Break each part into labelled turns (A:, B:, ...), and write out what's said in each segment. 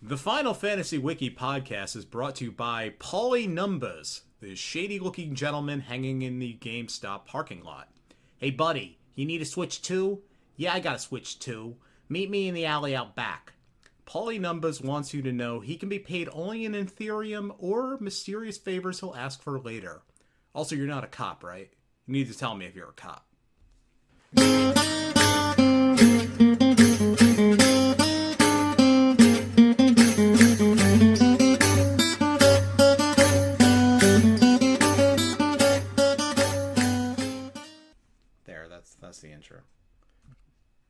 A: The Final Fantasy Wiki Podcast is brought to you by Pauly Numbers, the shady-looking gentleman hanging in the GameStop parking lot. Hey, buddy, you need a Switch 2? Yeah, I got a Switch 2. Meet me in the alley out back. Pauly Numbers wants you to know he can be paid only in Ethereum or mysterious favors he'll ask for later. Also, you're not a cop, right? You need to tell me if you're a cop. That's the intro.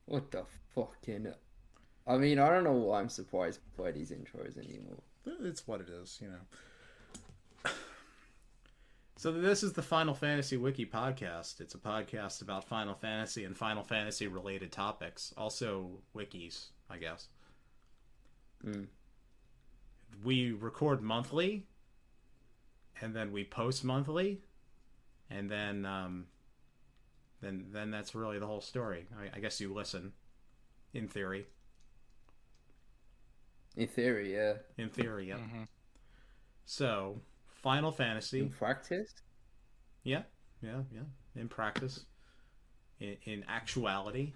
B: What the fucking... I mean, I don't know why I'm surprised by these intros anymore.
A: It's what it is, you know. So this is the Final Fantasy Wiki Podcast. It's a podcast about Final Fantasy and Final Fantasy related topics. Also wikis, I guess. We record monthly, and then we post monthly, and then that's really the whole story. I guess you listen, in theory.
B: In theory, yeah.
A: In theory, yeah. Mm-hmm. So, Final Fantasy.
B: In practice?
A: Yeah. In practice. In actuality.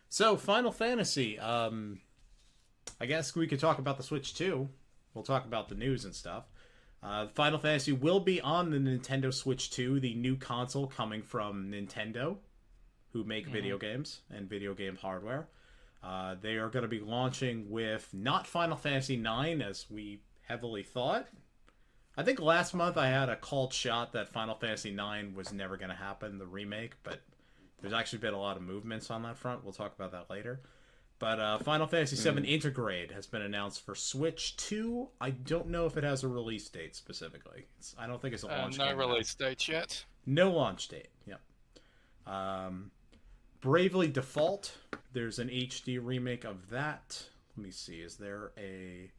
A: So, Final Fantasy. I guess we could talk about the Switch too. We'll talk about the news and stuff. Final Fantasy will be on the Nintendo Switch 2, the new console coming from Nintendo, who make video games and video game hardware. They are going to be launching with not Final Fantasy IX, as we heavily thought. I think last month I had a called shot that Final Fantasy IX was never going to happen, the remake, but there's actually been a lot of movements on that front. We'll talk about that later. But Final Fantasy VII Intergrade has been announced for Switch 2. I don't know if it has a release date specifically. I don't think it's a launch date.
C: No release date yet.
A: No launch date, yep. Bravely Default. There's an HD remake of that. Let me see. Is there a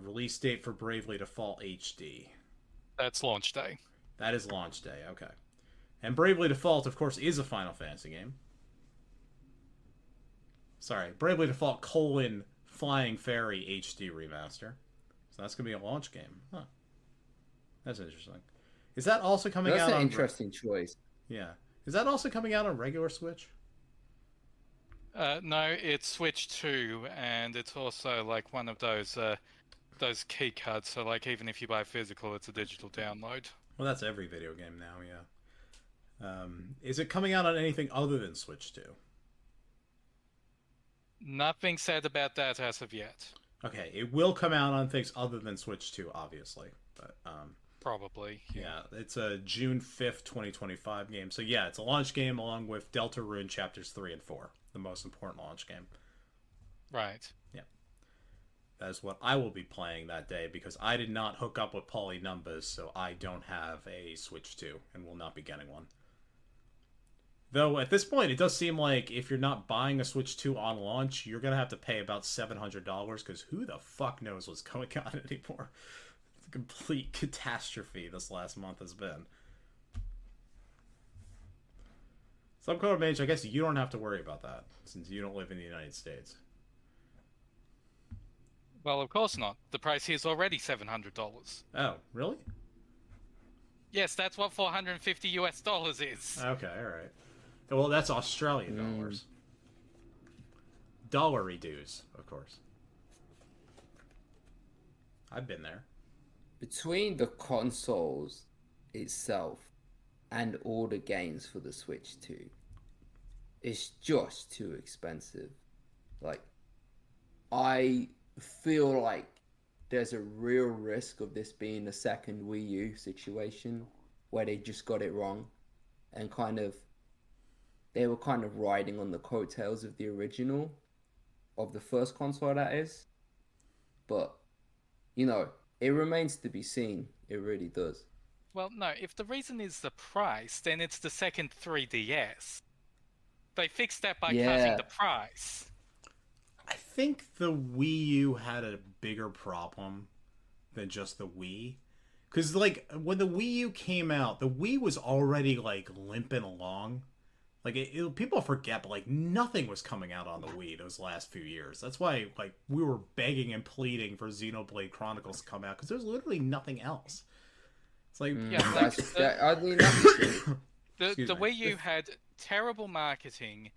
A: release date for Bravely Default HD?
C: That's launch day.
A: That is launch day, okay. And Bravely Default, of course, is a Final Fantasy game. Sorry, Bravely Default : Flying Fairy HD remaster. So that's going to be a launch game. Huh. That's interesting. Is that also coming out on...
B: That's an interesting choice.
A: Yeah. Is that also coming out on regular Switch?
C: No, it's Switch 2, and it's also like one of those key cards. So like even if you buy physical, it's a digital download.
A: Well, that's every video game now, yeah. Is it coming out on anything other than Switch 2?
C: Nothing said about that as of yet.
A: Okay, it will come out on things other than Switch 2, obviously. But
C: probably.
A: Yeah, it's a June 5th, 2025 game. So yeah, it's a launch game along with Deltarune Chapters 3 and 4, the most important launch game.
C: Right.
A: Yeah. That is what I will be playing that day because I did not hook up with Pauly Numbers, so I don't have a Switch 2 and will not be getting one. Though, at this point, it does seem like if you're not buying a Switch 2 on launch, you're going to have to pay about $700, because who the fuck knows what's going on anymore? It's a complete catastrophe this last month has been. SomeColorMage, I guess you don't have to worry about that, since you don't live in the United States.
C: Well, of course not. The price here is already $700.
A: Oh, really?
C: Yes, that's what $450 US is.
A: Okay, alright. Well, that's Australian dollars. Dollary dues, of course. I've been there.
B: Between the consoles itself and all the games for the Switch 2, it's just too expensive. Like, I feel like there's a real risk of this being a second Wii U situation where they just got it wrong and they were kind of riding on the coattails of the original, of the first console, that is. But, you know, it remains to be seen. It really does.
C: Well, no, if the reason is the price, then it's the second 3DS. They fixed that by cutting the price.
A: I think the Wii U had a bigger problem than just the Wii. Because, like, when the Wii U came out, the Wii was already, like, limping along. Like, people forget, but, like, nothing was coming out on the Wii those last few years. That's why, like, we were begging and pleading for Xenoblade Chronicles to come out, because there's literally nothing else. It's like...
B: I mean, that's true.
C: The Wii U had terrible marketing,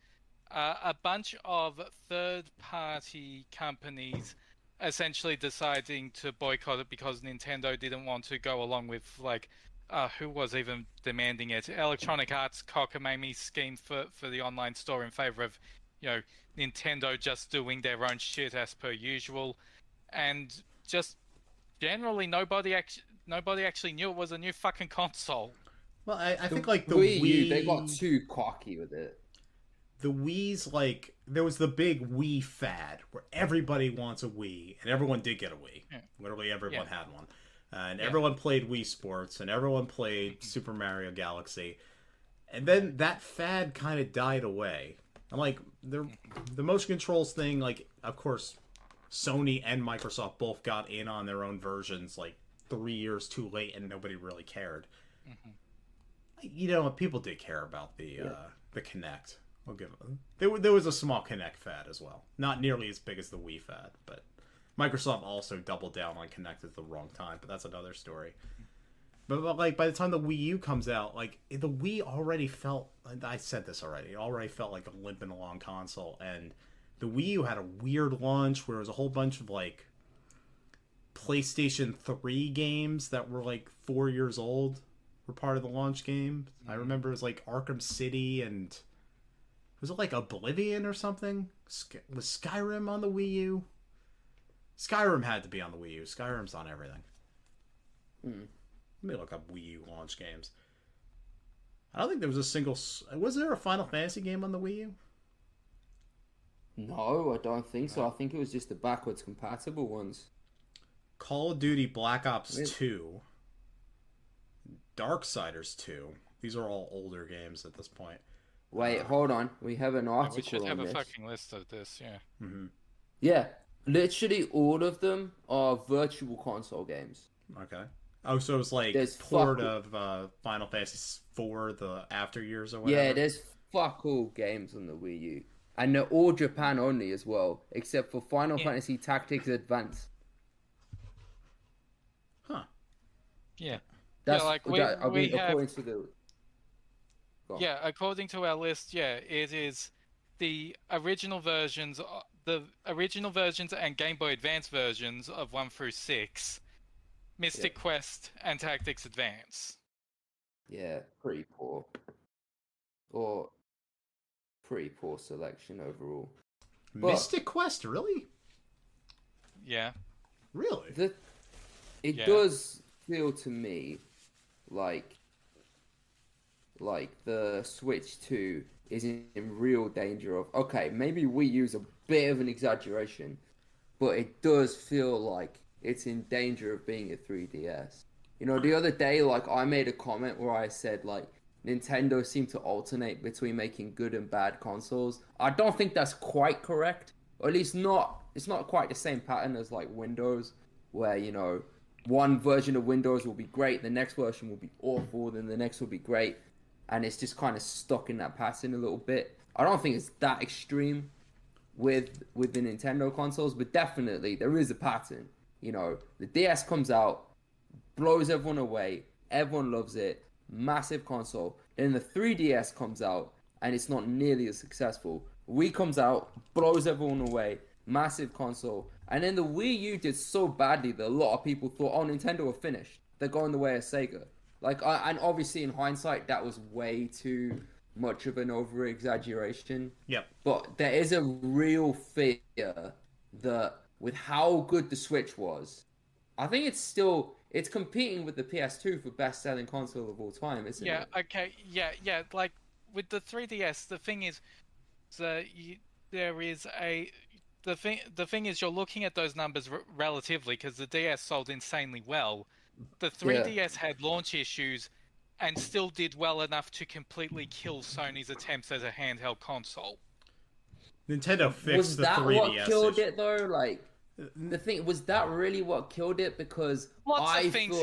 C: a bunch of third-party companies essentially deciding to boycott it because Nintendo didn't want to go along with, like, who was even demanding it? Electronic Arts cockamamie scheme for the online store in favor of, you know, Nintendo just doing their own shit as per usual, and just generally nobody actually knew it was a new fucking console.
A: Well, I think, like, the
B: Wii
A: Wii...
B: U, they got too cocky with it.
A: The Wii's, like, there was the big Wii fad where everybody wants a Wii, and everyone did get a Wii. Yeah. Literally everyone had one. And everyone played Wii Sports, and everyone played Super Mario Galaxy. And then that fad kind of died away. And, like, the motion controls thing, like, of course, Sony and Microsoft both got in on their own versions, like, 3 years too late, and nobody really cared. Mm-hmm. You know, people did care about the Kinect. We'll give them. There was a small Kinect fad as well. Not nearly as big as the Wii fad, but Microsoft also doubled down on Kinect at the wrong time, but that's another story. But like, by the time the Wii U comes out, like, the Wii already felt, I said this already, it already felt like a limping along console, and the Wii U had a weird launch where it was a whole bunch of, like, PlayStation 3 games that were, like, 4 years old were part of the launch game. I remember it was, like, Arkham City, and was it, like, Oblivion or something? Was Skyrim on the Wii U? Skyrim had to be on the Wii U. Skyrim's on everything. Let me look up Wii U launch games. I don't think there was a single... Was there a Final Fantasy game on the Wii U?
B: No, I don't think so. I think it was just the backwards compatible ones.
A: Call of Duty Black Ops 2. Darksiders 2. These are all older games at this point.
B: Wait, hold on. We have an article.
C: We should have
B: on
C: a
B: this.
C: fucking list of this, yeah.
A: Mm-hmm.
B: Yeah, literally all of them are virtual console games.
A: Okay. Oh, so it's like port of Final Fantasy IV, the after years or whatever?
B: Yeah, there's fuck all games on the Wii U. And they're all Japan only as well, except for Final Fantasy Tactics Advance.
A: Huh.
C: Yeah.
B: That's,
C: yeah, like
B: according to the...
C: Yeah, according to our list, it is the original versions and Game Boy Advance versions of 1 through 6, Mystic Quest, and Tactics Advance.
B: Yeah, pretty poor. Or pretty poor selection overall.
A: Mystic Quest, really?
C: Yeah.
A: Really?
B: It does feel to me like the Switch 2 is in real danger of... Okay, maybe Wii U's a bit of an exaggeration, but it does feel like it's in danger of being a 3DS. You know, the other day, like, I made a comment where I said, like, Nintendo seemed to alternate between making good and bad consoles. I don't think that's quite correct. Or at least it's not quite the same pattern as, like, Windows, where, you know, one version of Windows will be great, the next version will be awful, then the next will be great. And it's just kind of stuck in that pattern a little bit. I don't think it's that extreme with the Nintendo consoles, but definitely there is a pattern. You know, the DS comes out, blows everyone away, everyone loves it, massive console. Then the 3DS comes out, and it's not nearly as successful. Wii comes out, blows everyone away, massive console. And then the Wii U did so badly that a lot of people thought, oh, Nintendo are finished. They're going the way of Sega. Like, and obviously in hindsight, that was way too much of an over-exaggeration.
A: Yep.
B: But there is a real fear that with how good the Switch was, I think it's competing with the PS2 for best-selling console of all time, isn't it?
C: Yeah, okay, yeah. Like, with the 3DS, the thing is, the thing is, you're looking at those numbers relatively, because the DS sold insanely well. The 3DS had launch issues and still did well enough to completely kill Sony's attempts as a handheld console.
A: Nintendo fixed the 3DS.
B: Was that what killed it, though? Like, the thing, was that really what killed it? Because
C: lots of things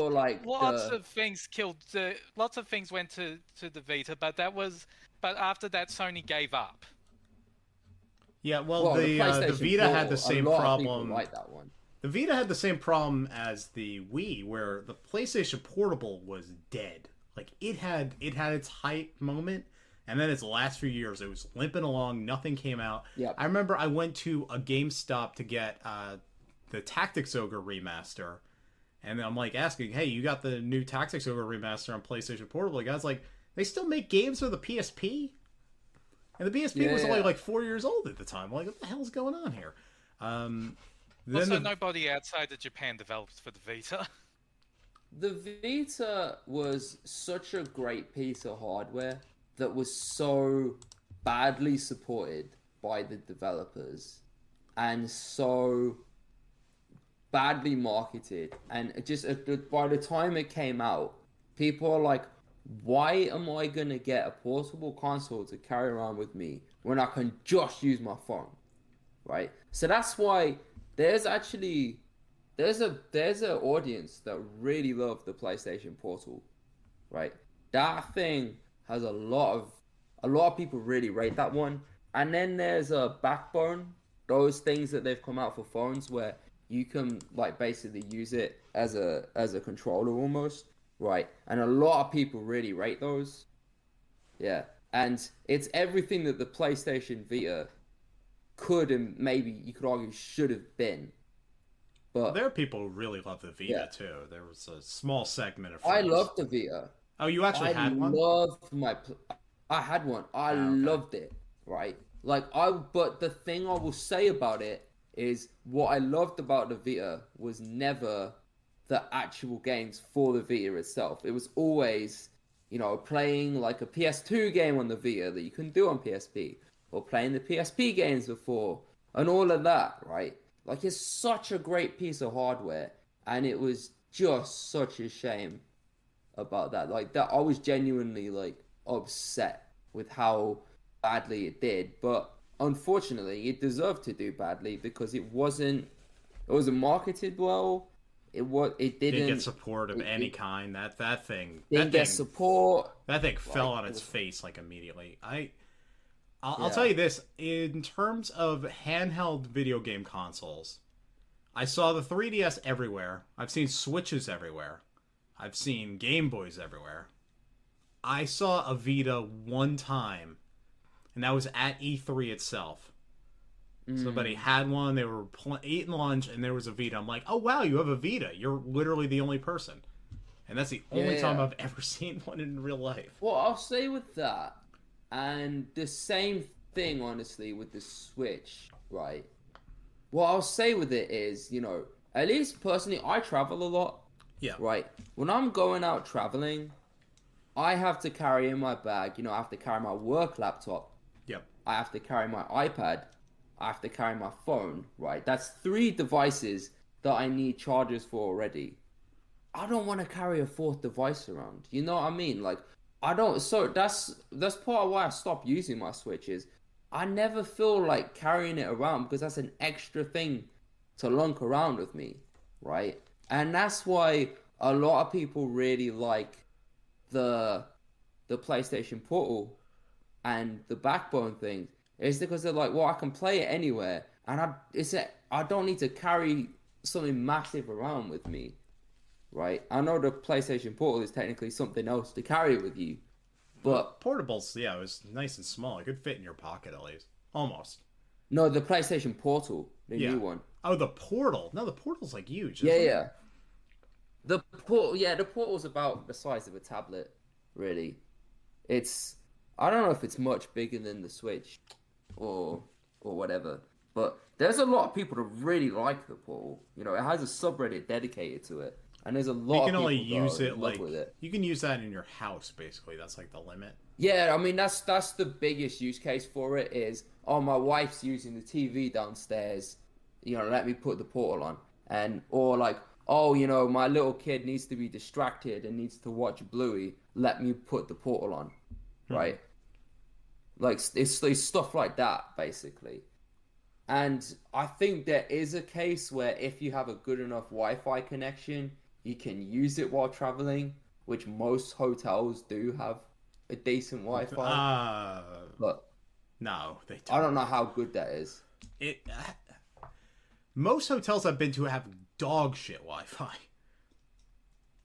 C: went to the Vita, but that was but after that, Sony gave up.
A: Yeah, well, the Vita had the same problem.
B: Like that one.
A: The Vita had the same problem as the Wii, where the PlayStation Portable was dead. Like it had its hype moment, and then its last few years, it was limping along. Nothing came out.
B: Yep.
A: I remember I went to a GameStop to get the Tactics Ogre remaster, and I'm like asking, "Hey, you got the new Tactics Ogre remaster on PlayStation Portable?" The guy's like, "They still make games for the PSP." And the PSP was only like 4 years old at the time. I'm like, what the hell's going on here?
C: Also, nobody outside of Japan developed for the Vita.
B: The Vita was such a great piece of hardware that was so badly supported by the developers and so badly marketed. And just by the time it came out, people are like, why am I going to get a portable console to carry around with me when I can just use my phone? Right? So that's why there's an audience that really love the PlayStation Portal. Right? That thing has a lot of people really rate that one. And then there's a Backbone, those things that they've come out for phones where you can like basically use it as a controller almost. Right, and a lot of people really rate those. Yeah, and it's everything that the PlayStation Vita could and maybe you could argue should have been. But
A: there are people who really love the Vita too. There was a small segment of
B: I loved the Vita.
A: Oh, you actually had one?
B: I had one. I loved it. Right, but the thing I will say about it is what I loved about the Vita was never the actual games for the Vita itself. It was always, playing like a PS2 game on the Vita that you couldn't do on PSP, or playing the PSP games before, and all of that, right? Like, it's such a great piece of hardware, and it was just such a shame about that. Like, that I was genuinely, like, upset with how badly it did, but unfortunately, it deserved to do badly because it wasn't marketed well. It didn't
A: get support of any kind. That thing
B: didn't get support.
A: That thing fell on its face like immediately. I'll tell you this: in terms of handheld video game consoles, I saw the 3DS everywhere. I've seen Switches everywhere. I've seen Game Boys everywhere. I saw a Vita one time, and that was at E3 itself. Somebody had one, they were eating lunch, and there was a Vita. I'm like, oh, wow, you have a Vita. You're literally the only person. And that's the only time I've ever seen one in real life.
B: Well, I'll say with that, and the same thing, honestly, with the Switch, right? What I'll say with it is, at least personally, I travel a lot.
A: Yeah.
B: Right? When I'm going out traveling, I have to carry in my bag, I have to carry my work laptop.
A: Yep.
B: I have to carry my iPad. I have to carry my phone, right? That's 3 devices that I need chargers for already. I don't want to carry a 4th device around. You know what I mean? Like, I don't. So that's part of why I stopped using my Switch is I never feel like carrying it around because that's an extra thing to lunk around with me, right? And that's why a lot of people really like the PlayStation Portal and the Backbone thing. It's because they're like, well, I can play it anywhere, and I don't need to carry something massive around with me, right? I know the PlayStation Portal is technically something else to carry with you, but
A: portables, it was nice and small. It could fit in your pocket at least, almost.
B: No, the PlayStation Portal, the new one.
A: Oh, the Portal. No, the Portal's like huge.
B: Yeah. The Portal's about the size of a tablet, really. I don't know if it's much bigger than the Switch. Or whatever, but there's a lot of people that really like the Portal. It has a subreddit dedicated to it, and there's a lot. You can only use it
A: you can use that in your house, basically. That's like the limit.
B: Yeah, I mean that's the biggest use case for it is, oh, my wife's using the TV downstairs, let me put the Portal on, or like, oh, my little kid needs to be distracted and needs to watch Bluey, let me put the Portal on, right? Like, it's stuff like that, basically. And I think there is a case where if you have a good enough Wi-Fi connection, you can use it while traveling, which most hotels do have a decent Wi-Fi. But
A: no, they don't.
B: I don't know how good that is.
A: Most hotels I've been to have dog shit Wi-Fi.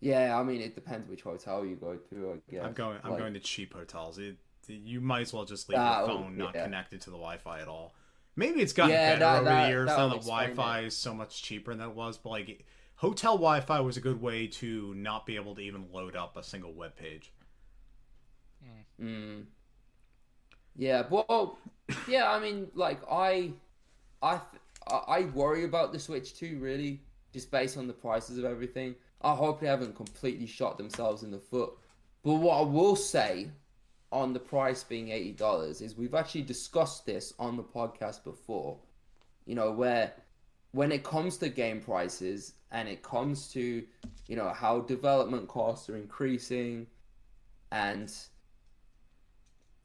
B: Yeah, I mean, it depends which hotel you go to, I guess.
A: I'm going to cheap hotels. You might as well just leave your phone not connected to the Wi-Fi at all. Maybe it's gotten better over the years now that Wi-Fi is so much cheaper than it was, but like hotel Wi-Fi was a good way to not be able to even load up a single web page.
B: Yeah, well, yeah, I mean, like I worry about the Switch 2 really, just based on the prices of everything. I hope they haven't completely shot themselves in the foot. But what I will say on the price being $80 is we've actually discussed this on the podcast before, you know, where when it comes to game prices and it comes to, you know, how development costs are increasing and,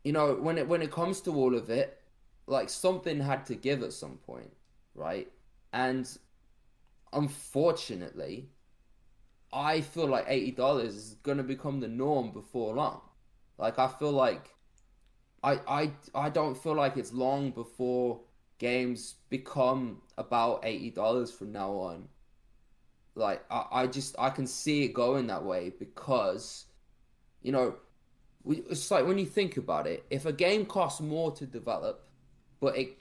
B: you know, when it comes to all of it, like something had to give at some point, right? And unfortunately, I feel like $80 is going to become the norm before long. Like, I feel like I don't feel like it's long before games become about $80 from now on. Like, I can see it going that way because, you know, it's like when you think about it, if a game costs more to develop, but it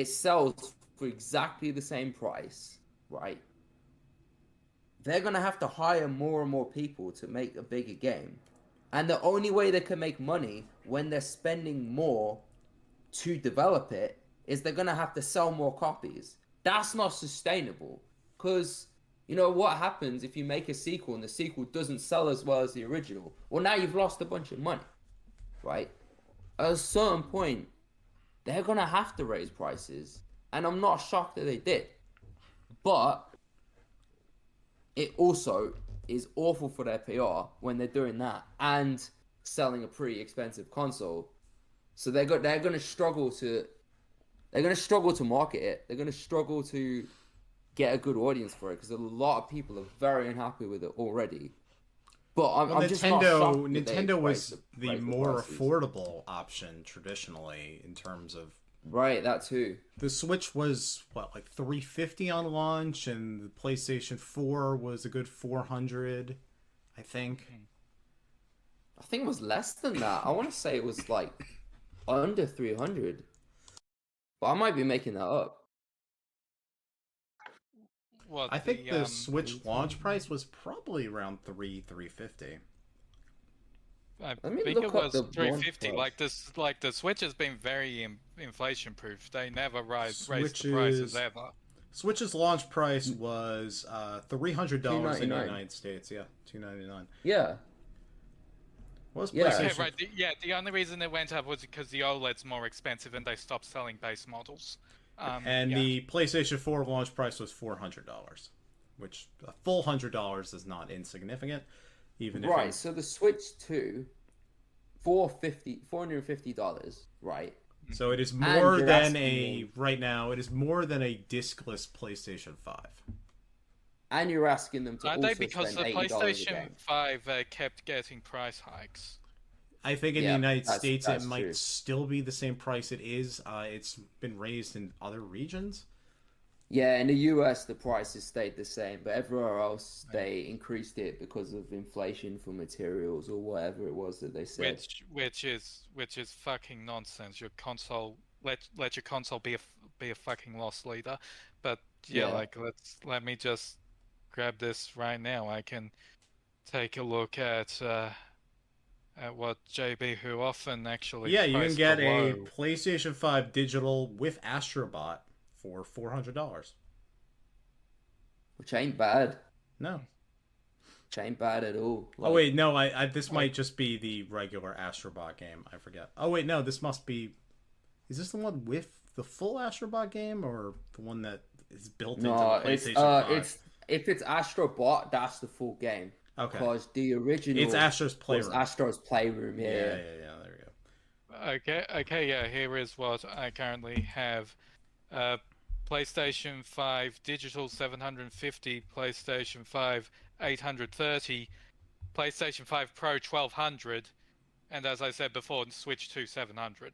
B: sells for exactly the same price, right? They're going to have to hire more and more people to make a bigger game. And the only way they can make money when they're spending more to develop it is they're going to have to sell more copies. That's not sustainable. Because, you know, what happens if you make a sequel and the sequel doesn't sell as well as the original? Well, now you've lost a bunch of money, right? At a certain point, they're going to have to raise prices. And I'm not shocked that they did. But it also is awful for their PR when they're doing that and selling a pretty expensive console. So they're going to struggle to market it. They're going to struggle to get a good audience for it because a lot of people are very unhappy with it already. But I'm just not shocked that
A: Nintendo was the more affordable option traditionally in terms of.
B: Right, that too.
A: The Switch was what, like $350 on launch, and the PlayStation 4 was a good $400, I think.
B: I think it was less than that. I want to say it was like under $300, but I might be making that up.
C: What,
A: I think the Switch launch price was probably around $350.
C: I think it was 350. Like the Switch has been very inflation proof. They never raise the prices ever.
A: Switch's launch price was $300 in the United States. Yeah, $299.
B: Yeah.
A: What was PlayStation?
C: Okay, right. The only reason it went up was because the OLED's more expensive and they stopped selling base models.
A: The PlayStation 4 launch price was $400, which a full $100 is not insignificant. Even if
B: so the Switch 2, $450, right?
A: So it is more than right now. It is more than a discless PlayStation 5.
B: And you're asking them to also
C: because
B: spend
C: the
B: $80
C: PlayStation 5 kept getting price hikes.
A: I think in the United States it might still be the same price it is. It's been raised in other regions.
B: Yeah, in the US the prices stayed the same, but everywhere else they increased it because of inflation for materials or whatever it was that they said.
C: Which is fucking nonsense. Your console let your console be a fucking loss leader. But like let me just grab this right now. I can take a look at what JB who often actually
A: you can get a PlayStation 5 digital with Astrobot for $400,
B: which ain't bad.
A: No,
B: which ain't bad at all.
A: Like, oh wait, no, this might just be the regular Astrobot game. I forget. Oh wait, no, this must be. Is this the one with the full Astrobot game or the one that is built into the PlayStation 5?
B: If it's Astrobot, that's the full game.
A: Okay.
B: Because the original
A: it's Astro's Playroom.
B: Astro's Playroom. Yeah.
A: There we
C: go. Okay. Yeah. Here is what I currently have. PlayStation 5 digital 750, PlayStation 5 830, PlayStation 5 Pro 1200, and as I said before, Switch 2 700.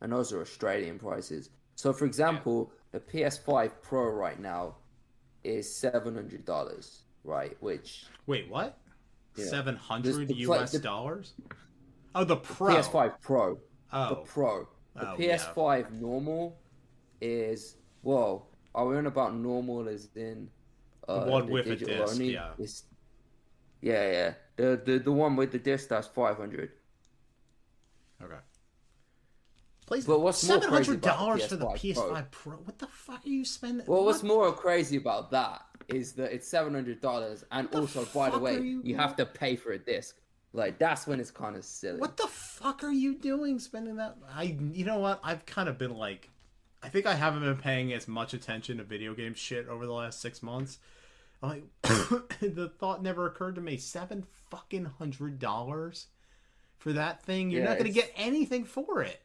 B: And those are Australian prices. So, for example, the PS5 Pro right now is $700, right? Which
A: Wait, what?
B: Yeah.
A: 700 US dollars? Oh, the Pro.
B: PS5 Pro.
A: Oh.
B: The Pro. The
A: Oh,
B: PS5 normal is, well, are we on about normal as in
A: one
B: the
A: with a
B: digital
A: disc,
B: only?
A: yeah.
B: Yeah. The one with the disc, that's 500.
A: Okay.
B: But what's more crazy about
A: $700 for the PS5 Pro? What the fuck are you spending?
B: Well, what's more crazy about that is that it's $700, and also, by the way, you have to pay for a disc. Like, that's when it's kind of silly.
A: What the fuck are you doing spending that? You know what? I've kind of been like, I think I haven't been paying as much attention to video game shit over the last 6 months. I'm like, the thought never occurred to me. $700 for that thing? You're not going to get anything for it.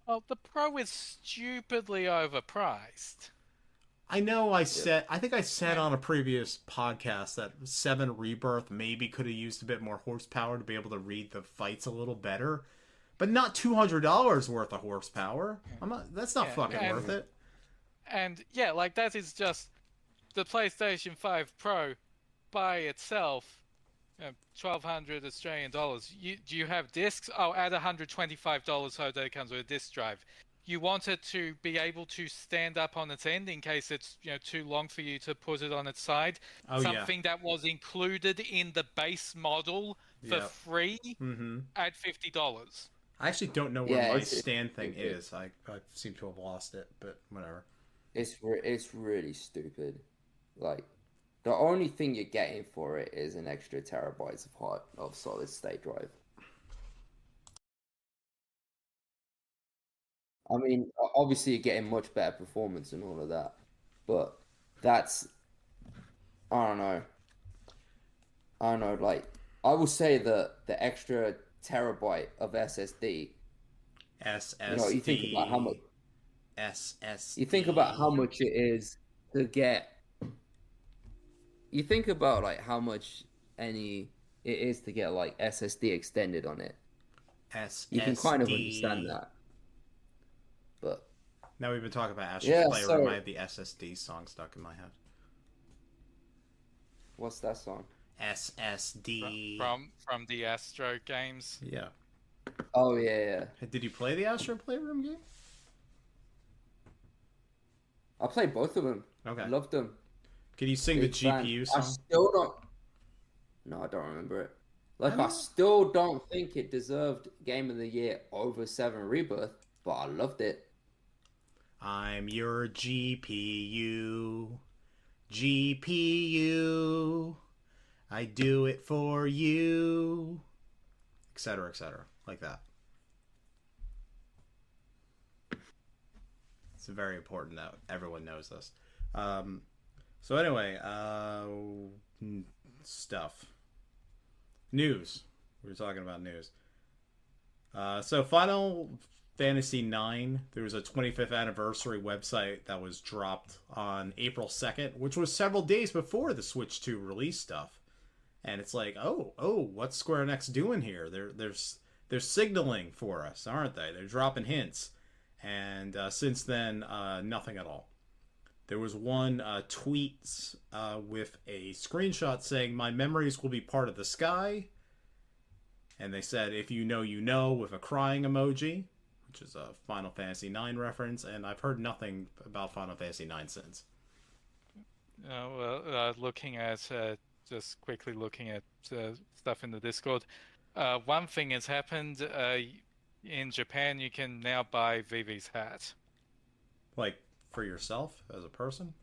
C: Well, the Pro is stupidly overpriced.
A: I know I think I said on a previous podcast that 7 Rebirth maybe could have used a bit more horsepower to be able to read the fights a little better, but not $200 worth of horsepower. That's not fucking worth it.
C: And yeah, like that is just the PlayStation 5 Pro by itself. 1,200 Australian dollars. Do you have discs? Oh, add $125 so that it comes with a disc drive. You want it to be able to stand up on its end in case it's too long for you to put it on its side. Something that was included in the base model for free at $50.
A: I actually don't know where my stand thing is. I seem to have lost it, but whatever.
B: It's really stupid. Like, the only thing you're getting for it is an extra terabytes of solid state drive. I mean, obviously you're getting much better performance and all of that, but that's, I don't know, like, I will say that the extra terabyte of SSD, you think about how much, you think about how much it is to get, you think about, like, how much it is to get, like, SSD extended on it. You can kind of understand that. But
A: now we've been talking about Astro's Playroom. I have the SSD song stuck in my head.
B: What's that song?
A: SSD.
C: From the Astro games.
A: Yeah.
B: Oh, yeah.
A: Did you play the Astro Playroom game?
B: I played both of them.
A: Okay.
B: Loved them.
A: Can you sing the GPU song?
B: I still don't... No, I don't remember it. Like, I still don't think it deserved Game of the Year over 7 Rebirth, but I loved it.
A: I'm your GPU. GPU. I do it for you. Etc., etc. Like that. It's very important that everyone knows this. So anyway, stuff. News. We were talking about news. So Final Fantasy IX, there was a 25th anniversary website that was dropped on April 2nd, which was several days before the Switch 2 release stuff. And it's like, oh, what's Square Enix doing here? They're signaling for us, aren't they? They're dropping hints. And since then, nothing at all. There was one tweet with a screenshot saying, "My memories will be part of the sky." And they said, "If you know, you know," with a crying emoji, which is a Final Fantasy IX reference. And I've heard nothing about Final Fantasy IX since. Just quickly looking at stuff in the Discord. One thing has happened. In Japan, you can now buy Vivi's hat. Like, for yourself as a person?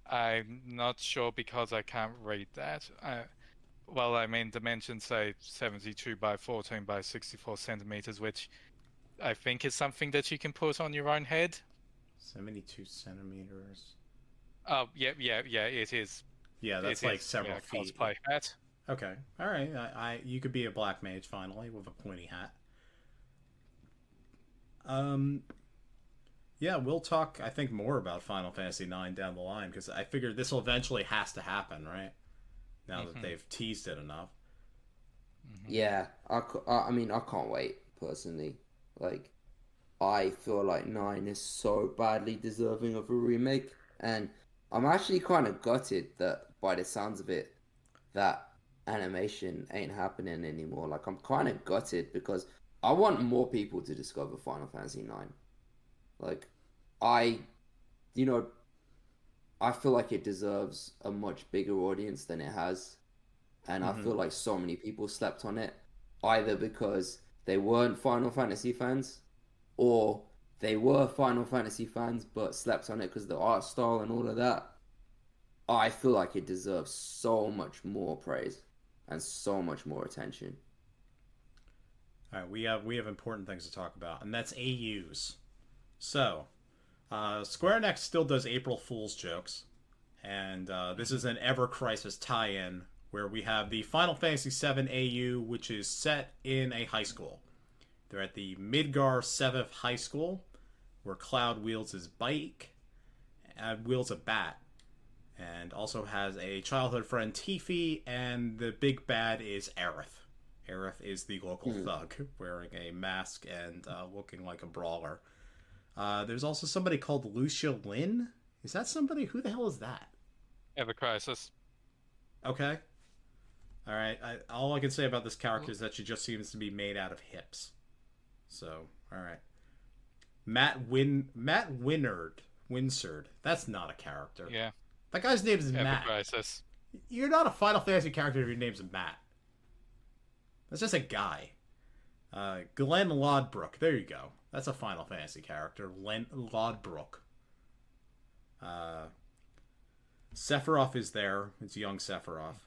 A: I'm not sure because I can't read that. Well, I mean, dimensions say 72 by 14 by 64 centimeters, which I think is something that you can put on your own head. 72 centimeters. Oh, yeah, it is. Yeah, that's like several feet. Cosplay hat. Okay, all right. You could be a black mage finally with a pointy hat. Yeah, we'll talk, I think, more about Final Fantasy IX down the line, because I figured this will eventually has to happen, right? now that they've teased it enough.
B: Yeah, I mean, I can't wait, personally. Like, I feel like 9 is so badly deserving of a remake, and I'm actually kind of gutted that, by the sounds of it, that animation ain't happening anymore. Like, I'm kind of gutted because I want more people to discover Final Fantasy 9. Like, you know, I feel like it deserves a much bigger audience than it has. And I feel like so many people slept on it, either because they weren't Final Fantasy fans, or they were Final Fantasy fans but slept on it because of the art style and all of that. I feel like it deserves so much more praise and so much more attention.
A: All right, we have important things to talk about, and that's AUs. So, Square Enix still does April Fool's jokes, and this is an Ever Crisis tie-in where we have the Final Fantasy VII AU, which is set in a high school. They're at the Midgar 7th High School, where Cloud wields his bike, and wields a bat, and also has a childhood friend, Tifa, and the big bad is Aerith. Aerith is the local thug, wearing a mask and looking like a brawler. There's also somebody called Lucia Lin. Is that somebody? Who the hell is that?
C: Ever Crisis.
A: Okay. All right. All I can say about this character is that she just seems to be made out of hips. So, all right. Matt Winsard. That's not a character.
C: Yeah.
A: That guy's name is
C: Ever
A: Matt.
C: Crisis.
A: You're not a Final Fantasy character if your name's Matt. That's just a guy. Glenn Lodbrok. There you go. That's a Final Fantasy character. Glenn Lodbrok. Sephiroth is there. It's young Sephiroth.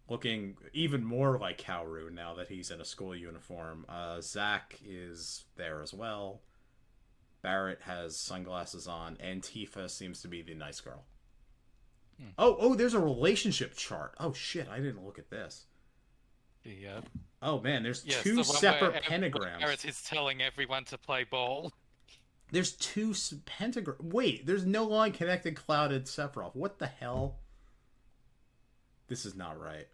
A: Looking even more like Kaoru now that he's in a school uniform. Zack is there as well. Barrett has sunglasses on, and Tifa seems to be the nice girl. Oh, there's a relationship chart. Oh shit, I didn't look at this. Oh man, there's two separate pentagrams.
C: Barrett is telling everyone to play ball.
A: There's two pentagrams. Wait, there's no line connecting Cloud and Sephiroth. What the hell? This is not right.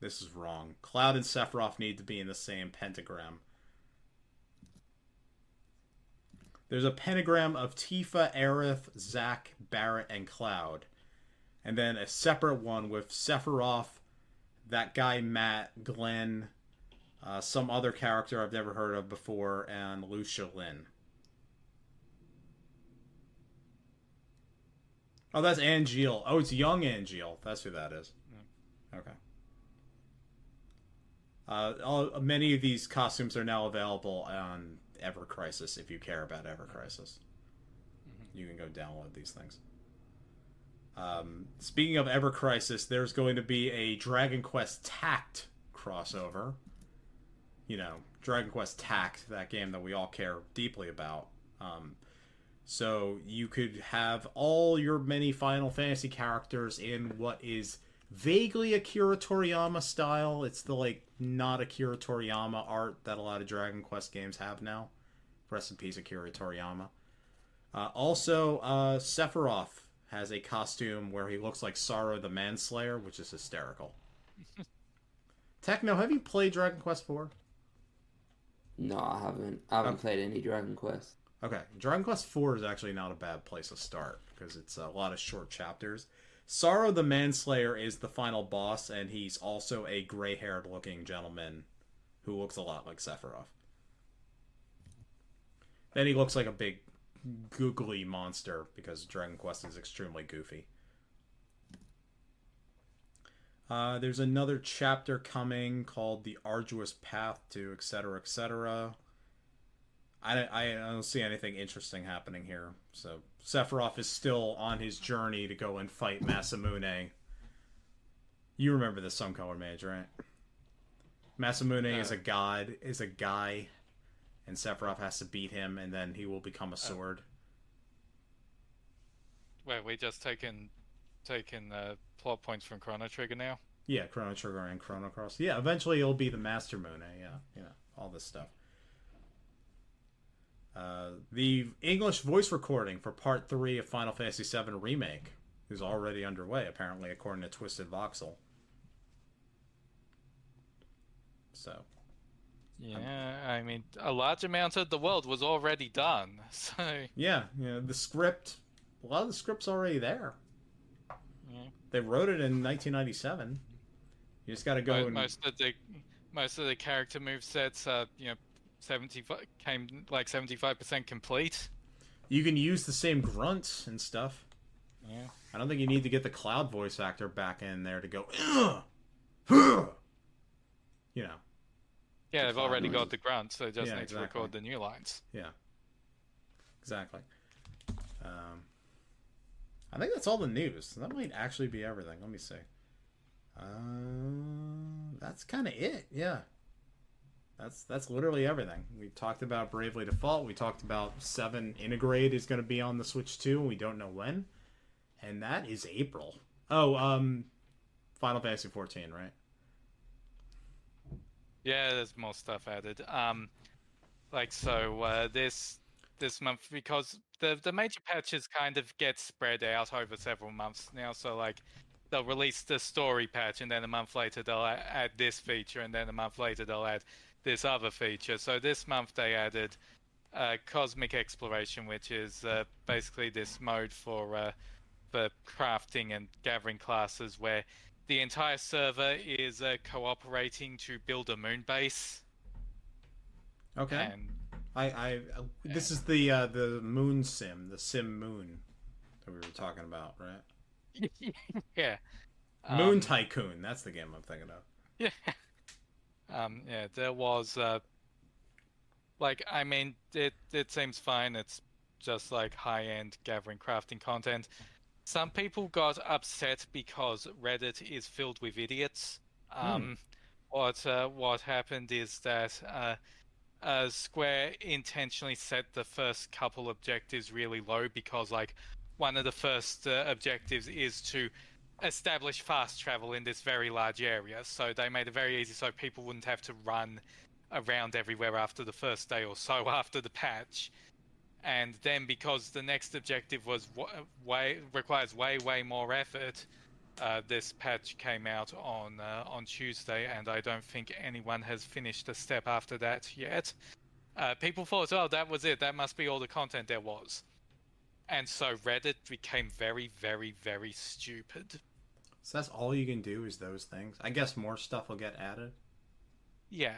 A: This is wrong. Cloud and Sephiroth need to be in the same pentagram. There's a pentagram of Tifa, Aerith, Zack, Barrett, and Cloud. And then a separate one with Sephiroth, that guy Matt, Glenn, some other character I've never heard of before, and Lucia Lin. Oh, that's Angeal. Oh, it's young Angeal. That's who that is. Okay. Many of these costumes are now available on Ever Crisis if you care about Ever Crisis. You can go download these things. Speaking of Ever Crisis, there's going to be a Dragon Quest Tact crossover. You know, Dragon Quest Tact, that game that we all care deeply about. So you could have all your many Final Fantasy characters in what is vaguely Akira Toriyama style. It's the, like, not Akira Toriyama art that a lot of Dragon Quest games have now. Rest in peace, Akira Toriyama. Also, Sephiroth has a costume where he looks like Sorrow the Manslayer, which is hysterical. Techno, have you played Dragon Quest 4?
B: No, I haven't. I haven't played any Dragon Quest.
A: Okay, Dragon Quest 4 is actually not a bad place to start, because it's a lot of short chapters. Sorrow the Manslayer is the final boss, and he's also a gray-haired looking gentleman who looks a lot like Sephiroth. Then he looks like a big googly monster, because Dragon Quest is extremely goofy. There's another chapter coming called The Arduous Path to etc. etc. I don't see anything interesting happening here. So Sephiroth is still on his journey to go and fight Masamune. You remember the SomeColorMage, right? Masamune is a god, is a guy, and Sephiroth has to beat him, and then he will become a sword.
C: Wait, we just taken plot points from Chrono Trigger now?
A: Yeah, Chrono Trigger and Chrono Cross. Yeah, eventually it'll be the Master Mune. Yeah, all this stuff. The English voice recording for Part 3 of Final Fantasy VII Remake is already underway, apparently, according to Twisted Voxel. So.
C: Yeah, I mean, a large amount of the world was already done, so...
A: Yeah, the script... A lot of the script's already there.
C: Yeah.
A: They wrote it in 1997. You just gotta go and...
C: Most of the character movesets are, 75% complete.
A: You can use the same grunts and stuff.
C: Yeah.
A: I don't think you need to get the Cloud voice actor back in there to go... Huh!
C: Yeah, they've already got the grunt, so they just need
A: exactly.
C: to record the new lines.
A: Yeah. Exactly. I think that's all the news. That might actually be everything. Let me see. That's kind of it. Yeah. That's literally everything. We talked about Bravely Default. We talked about 7 Integrate is going to be on the Switch 2, and we don't know when. And that is April. Oh, Final Fantasy 14, right?
C: Yeah, there's more stuff added. This month, because the major patches kind of get spread out over several months now, so they'll release the story patch, and then a month later they'll add this feature, and then a month later they'll add this other feature. So this month they added Cosmic Exploration, which is basically this mode for crafting and gathering classes where the entire server is cooperating to build a moon base.
A: Okay.
C: And
A: this is the Moon Sim, the Sim Moon that we were talking about, right?
C: Yeah.
A: Moon Tycoon, that's the game I'm thinking of.
C: Yeah. There was it seems fine. It's just high-end gathering crafting content. Some people got upset because Reddit is filled with idiots. What happened is that Square intentionally set the first couple objectives really low because one of the first objectives is to establish fast travel in this very large area. So they made it very easy so people wouldn't have to run around everywhere after the first day or so after the patch. And then because the next objective was requires way more effort, this patch came out on Tuesday, and I don't think anyone has finished a step after that yet. People thought, oh, that was it. That must be all the content there was. And so Reddit became very, very, very stupid.
A: So that's all you can do is those things? I guess more stuff will get added?
C: Yeah,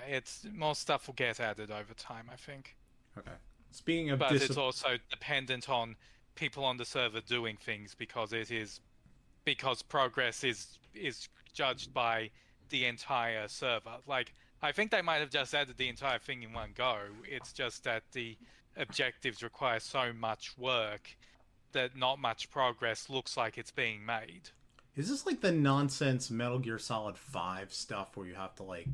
C: more stuff will get added over time, I think.
A: Okay. Speaking of
C: but it's also dependent on people on the server doing things because progress is judged by the entire server. I think they might have just added the entire thing in one go. It's just that the objectives require so much work that not much progress looks like it's being made.
A: Is this like the nonsense Metal Gear Solid 5 stuff where you have to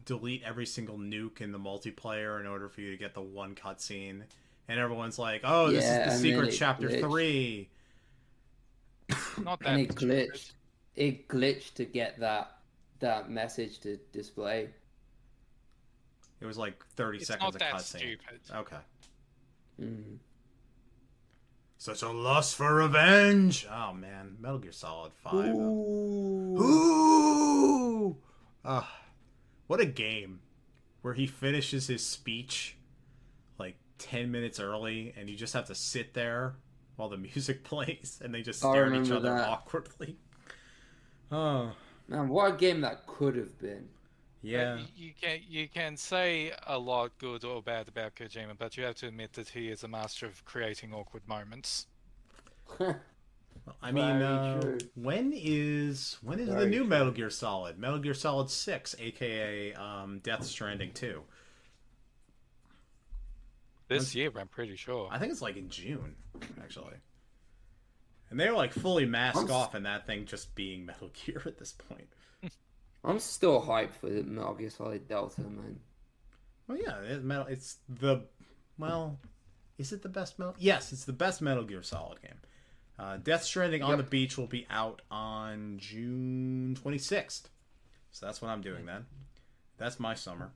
A: delete every single nuke in the multiplayer in order for you to get the one cutscene, and everyone's like, "Oh, this is the secret chapter 3."
C: Not that.
B: And it glitched to get that message to display.
A: It was 30 seconds of cutscene.
C: It's not that stupid.
A: Okay.
B: Mm.
A: Such a lust for revenge. Oh man, Metal Gear Solid 5. Ooh. What a game where he finishes his speech 10 minutes early, and you just have to sit there while the music plays, and they just stare at each other awkwardly. Oh
B: man, what a game that could have been.
A: Yeah.
C: You can say a lot good or bad about Kojima, but you have to admit that he is a master of creating awkward moments.
A: Well, I mean, when is the new Metal Gear Solid? Metal Gear Solid 6, aka Death Stranding 2.
C: This year, I'm pretty sure.
A: I think it's in June, actually. And they were fully masked off in that thing just being Metal Gear at this point.
B: I'm still hyped for the Metal Gear Solid Delta, man.
A: Well, yeah, is it the best Metal? Yes, it's the best Metal Gear Solid game. Death Stranding on the Beach will be out on June 26th. So that's what I'm doing then. That's my summer.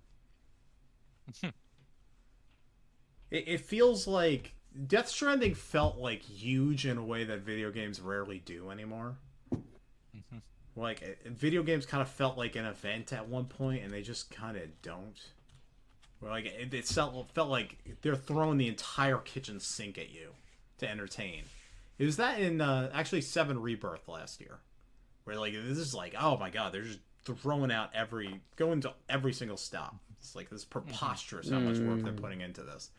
A: It feels like Death Stranding felt like huge in a way that video games rarely do anymore.
C: Mhm.
A: Like, video games kind of felt like an event at one point, and they just kind of don't. Where, like, it felt like they're throwing the entire kitchen sink at you to entertain. It was that in, actually, 7 Rebirth last year. Where, like, this is like, oh my god, they're just throwing out going to every single stop. It's like, this is preposterous how much work they're putting into this.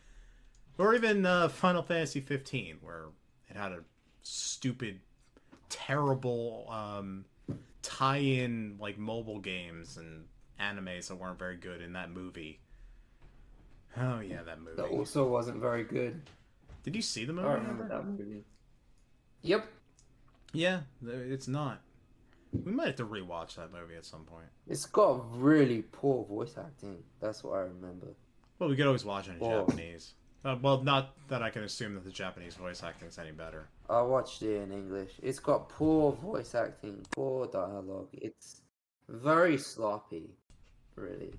A: Or even Final Fantasy 15, where it had a stupid, terrible tie-in, like, mobile games and animes that weren't very good in that movie. Oh yeah, that movie.
B: That also wasn't very good.
A: Did you see the movie?
B: I remember that movie. Yep.
A: Yeah, it's not. We might have to rewatch that movie at some point.
B: It's got really poor voice acting. That's what I remember.
A: Well, we could always watch it in Japanese. Well, not that I can assume that the Japanese voice acting is any better.
B: I watched it in English. It's got poor voice acting, poor dialogue. It's very sloppy, really.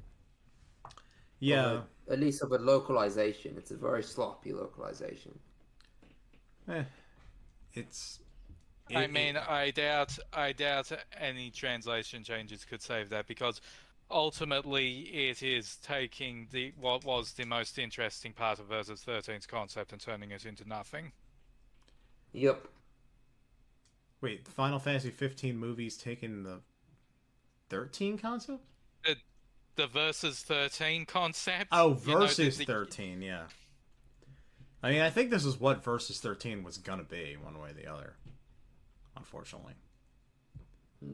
A: Yeah.
B: At least of a localization. It's a very sloppy localization.
A: It's...
C: I doubt any translation changes could save that, because ultimately it is taking what was the most interesting part of Versus 13's concept and turning it into nothing.
B: Yep.
A: Wait, Final Fantasy 15 movie's taking the 13 concept?
C: The Versus 13 concept?
A: Oh, Versus 13, yeah. I mean, I think this is what Versus 13 was gonna be, one way or the other. Unfortunately.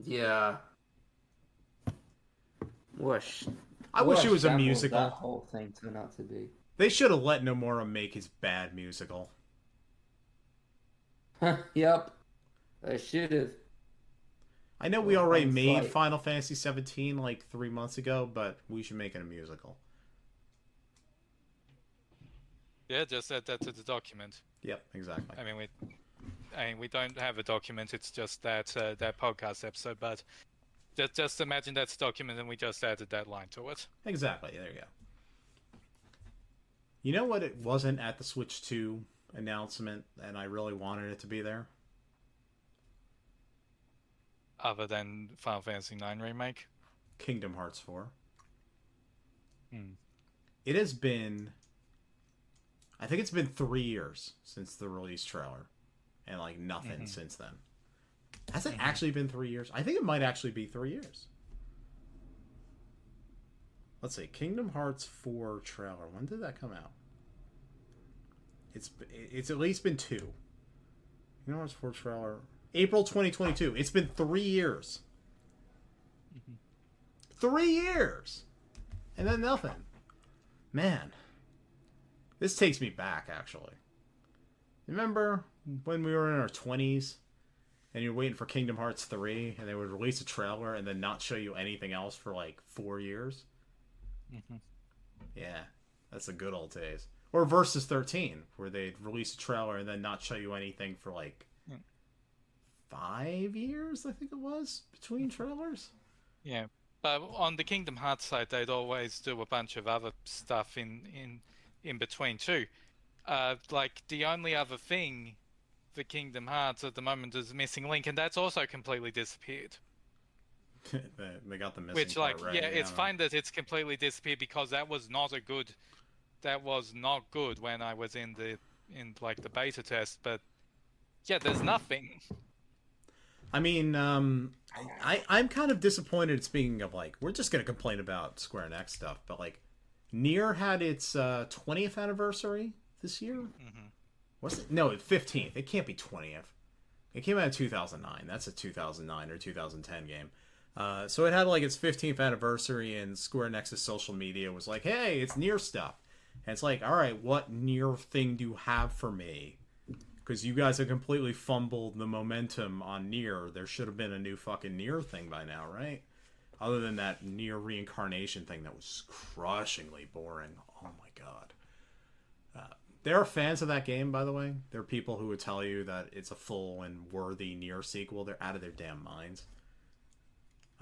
B: Yeah.
A: I wish it was a musical.
B: That whole thing turned out to be.
A: They should have let Nomura make his bad musical.
B: Yep. They should have.
A: I know we already made Final Fantasy 17 like 3 months ago, but we should make it a musical.
C: Yeah, just add that to the document.
A: Yep, exactly.
C: I mean, we don't have a document. It's just that podcast episode. But just imagine that's a document, and we just added that line to it.
A: Exactly. There you go. You know what? It wasn't at the Switch 2 announcement, and I really wanted it to be there.
C: Other than Final Fantasy IX remake,
A: Kingdom Hearts 4. It has been... I think it's been 3 years since the release trailer. And, like, nothing since then. Has it actually been 3 years? I think it might actually be 3 years. Let's see. Kingdom Hearts 4 trailer. When did that come out? It's at least been 2. Kingdom Hearts 4 trailer... April 2022. It's been 3 years. 3 years! And then nothing. Man. This takes me back, actually. Remember when we were in our 20s and you're waiting for Kingdom Hearts 3 and they would release a trailer and then not show you anything else for like 4 years? Yeah, that's the good old days. Or Versus 13, where they'd release a trailer and then not show you anything for like 5 years, I think it was, between trailers.
C: Yeah, but on the Kingdom Hearts side, they'd always do a bunch of other stuff in between too. Like the only other thing for Kingdom Hearts at the moment is Missing Link, and that's also completely disappeared.
A: They got the missing
C: Which,
A: part
C: like,
A: right.
C: yeah, it's fine that it's completely disappeared, because that was not good when I was in the beta test. But yeah, there's nothing.
A: I mean, I'm kind of disappointed. Speaking of, like, we're just gonna complain about Square Enix stuff, but like, Nier had its 20th anniversary this year. Was it? No, 15th. It can't be 20th. It came out in 2009. That's a 2009 or 2010 game. So it had like its 15th anniversary, and Square Enix's social media was like, "Hey, it's Nier stuff." And it's like, all right, what Nier thing do you have for me? Because you guys have completely fumbled the momentum on Nier. There should have been a new fucking Nier thing by now, right? Other than that Nier reincarnation thing that was crushingly boring. Oh my god. There are fans of that game, by the way. There are people who would tell you that it's a full and worthy Nier sequel. They're out of their damn minds.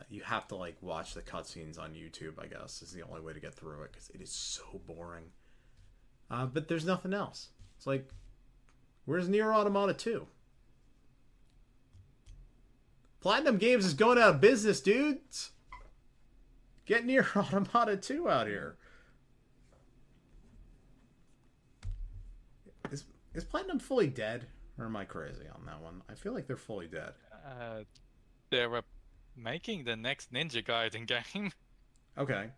A: You have to, like, watch the cutscenes on YouTube, I guess, is the only way to get through it, because it is so boring. But there's nothing else. It's like, Where's Nier Automata 2? Platinum Games is going out of business, dudes. Get Nier Automata 2 out here. Is Platinum fully dead? Or am I crazy on that one? I feel like they're fully dead.
C: They're making the next Ninja Gaiden game.
A: Okay.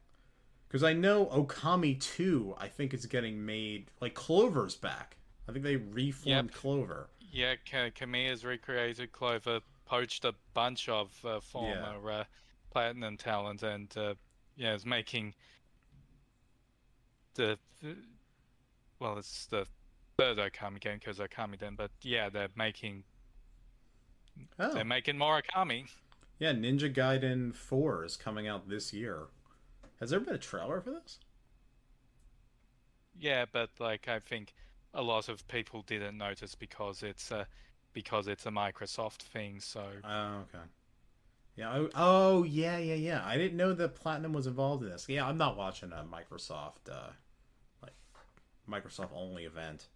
A: Because I know Okami 2, I think it's getting made... Like, Clover's back. I think they reformed Clover.
C: Yeah, Kamiya's recreated Clover, poached a bunch of former Platinum talent, and is making the... Well, it's the third Okami game, because Okami then, but yeah, they're making...
A: Oh.
C: They're making more Okami.
A: Yeah, Ninja Gaiden 4 is coming out this year. Has there been a trailer for this?
C: Yeah, but like I think a lot of people didn't notice because it's a Microsoft thing. So.
A: Oh, okay. Yeah. Oh, yeah. I didn't know that Platinum was involved in this. Yeah, I'm not watching a Microsoft only event.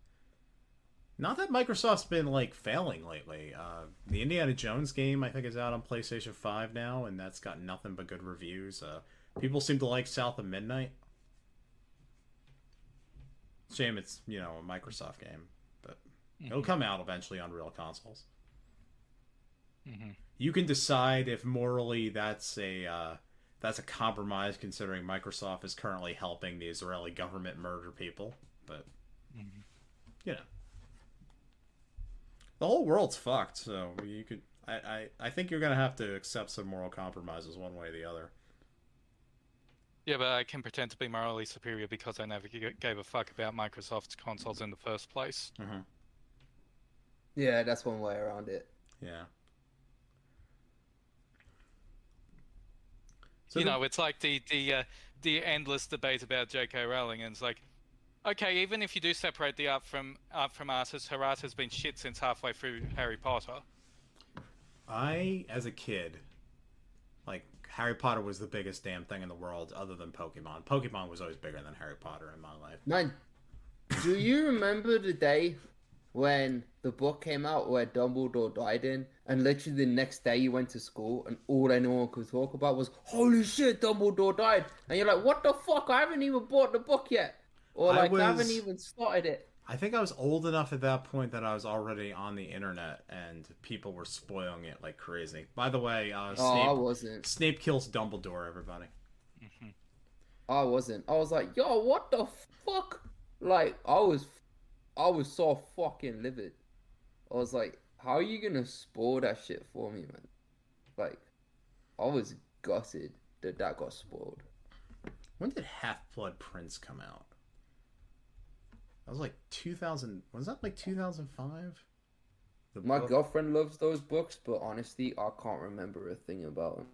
A: Not that Microsoft's been like failing lately. The Indiana Jones game I think is out on PlayStation 5 now, and that's got nothing but good reviews. People seem to like South of Midnight. Shame it's, a Microsoft game, but it'll come out eventually on real consoles.
C: Mm-hmm.
A: You can decide if morally that's a compromise, considering Microsoft is currently helping the Israeli government murder people. But the whole world's fucked. So you could, I think you're gonna have to accept some moral compromises one way or the other.
C: Yeah, but I can pretend to be morally superior because I never gave a fuck about Microsoft's consoles in the first place.
A: Mm-hmm.
B: Yeah, that's one way around it.
A: Yeah. So
C: it's like the endless debate about J.K. Rowling, and it's like, okay, even if you do separate the art from artists, her art has been shit since halfway through Harry Potter.
A: As a kid, like, Harry Potter was the biggest damn thing in the world other than Pokemon. Pokemon was always bigger than Harry Potter in my life.
B: Man, do you remember the day when the book came out where Dumbledore died in, and literally the next day you went to school and all anyone could talk about was, holy shit, Dumbledore died. And you're like, what the fuck? I haven't even bought the book yet. Or I haven't even started it.
A: I think I was old enough at that point that I was already on the internet and people were spoiling it like crazy. By the way,
B: I wasn't.
A: Snape kills Dumbledore, everybody.
C: Mm-hmm.
B: I wasn't. I was like, yo, what the fuck? Like, I was so fucking livid. I was like, how are you gonna spoil that shit for me, man? Like, I was gutted that got spoiled.
A: When did Half-Blood Prince come out? That was like 2000. Was that like 2005?
B: My girlfriend loves those books, but honestly, I can't remember a thing about them.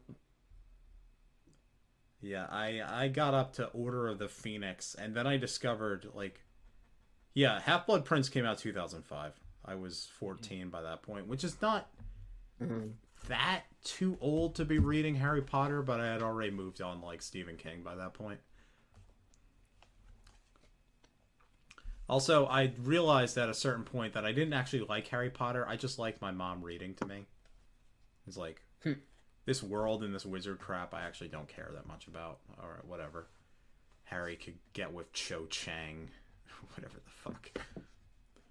A: Yeah, I got up to Order of the Phoenix, and then I discovered, Half-Blood Prince came out 2005. I was 14 by that point, which is not that too old to be reading Harry Potter, but I had already moved on like Stephen King by that point. Also, I realized at a certain point that I didn't actually like Harry Potter. I just liked my mom reading to me. It's like, this world and this wizard crap I actually don't care that much about. Or whatever. Harry could get with Cho Chang. Whatever the fuck.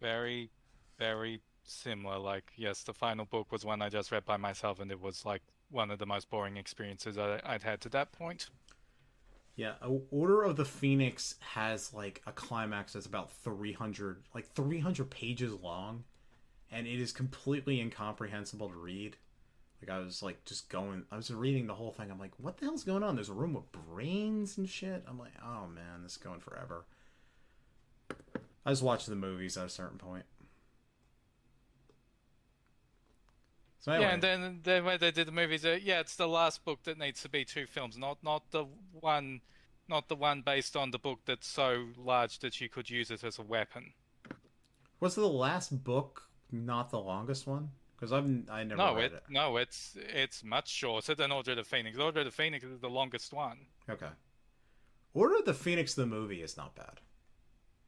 C: Very, very similar. Like, yes, the final book was one I just read by myself, and it was like one of the most boring experiences I'd had to that point.
A: Yeah, Order of the Phoenix has like a climax that's about 300 pages long, and it is completely incomprehensible to read. Like, I was reading the whole thing. I'm like, what the hell's going on? There's a room with brains and shit. I'm like, oh man, this is going forever. I just watched the movies at a certain point. So anyway.
C: Yeah, and then when they did the movies, it's the last book that needs to be 2 films, not the one based on the book that's so large that you could use it as a weapon.
A: Was the last book not the longest one? Because I never read it.
C: No, it's much shorter than Order of the Phoenix. Order of the Phoenix is the longest one.
A: Okay. Order of the Phoenix, the movie, is not bad.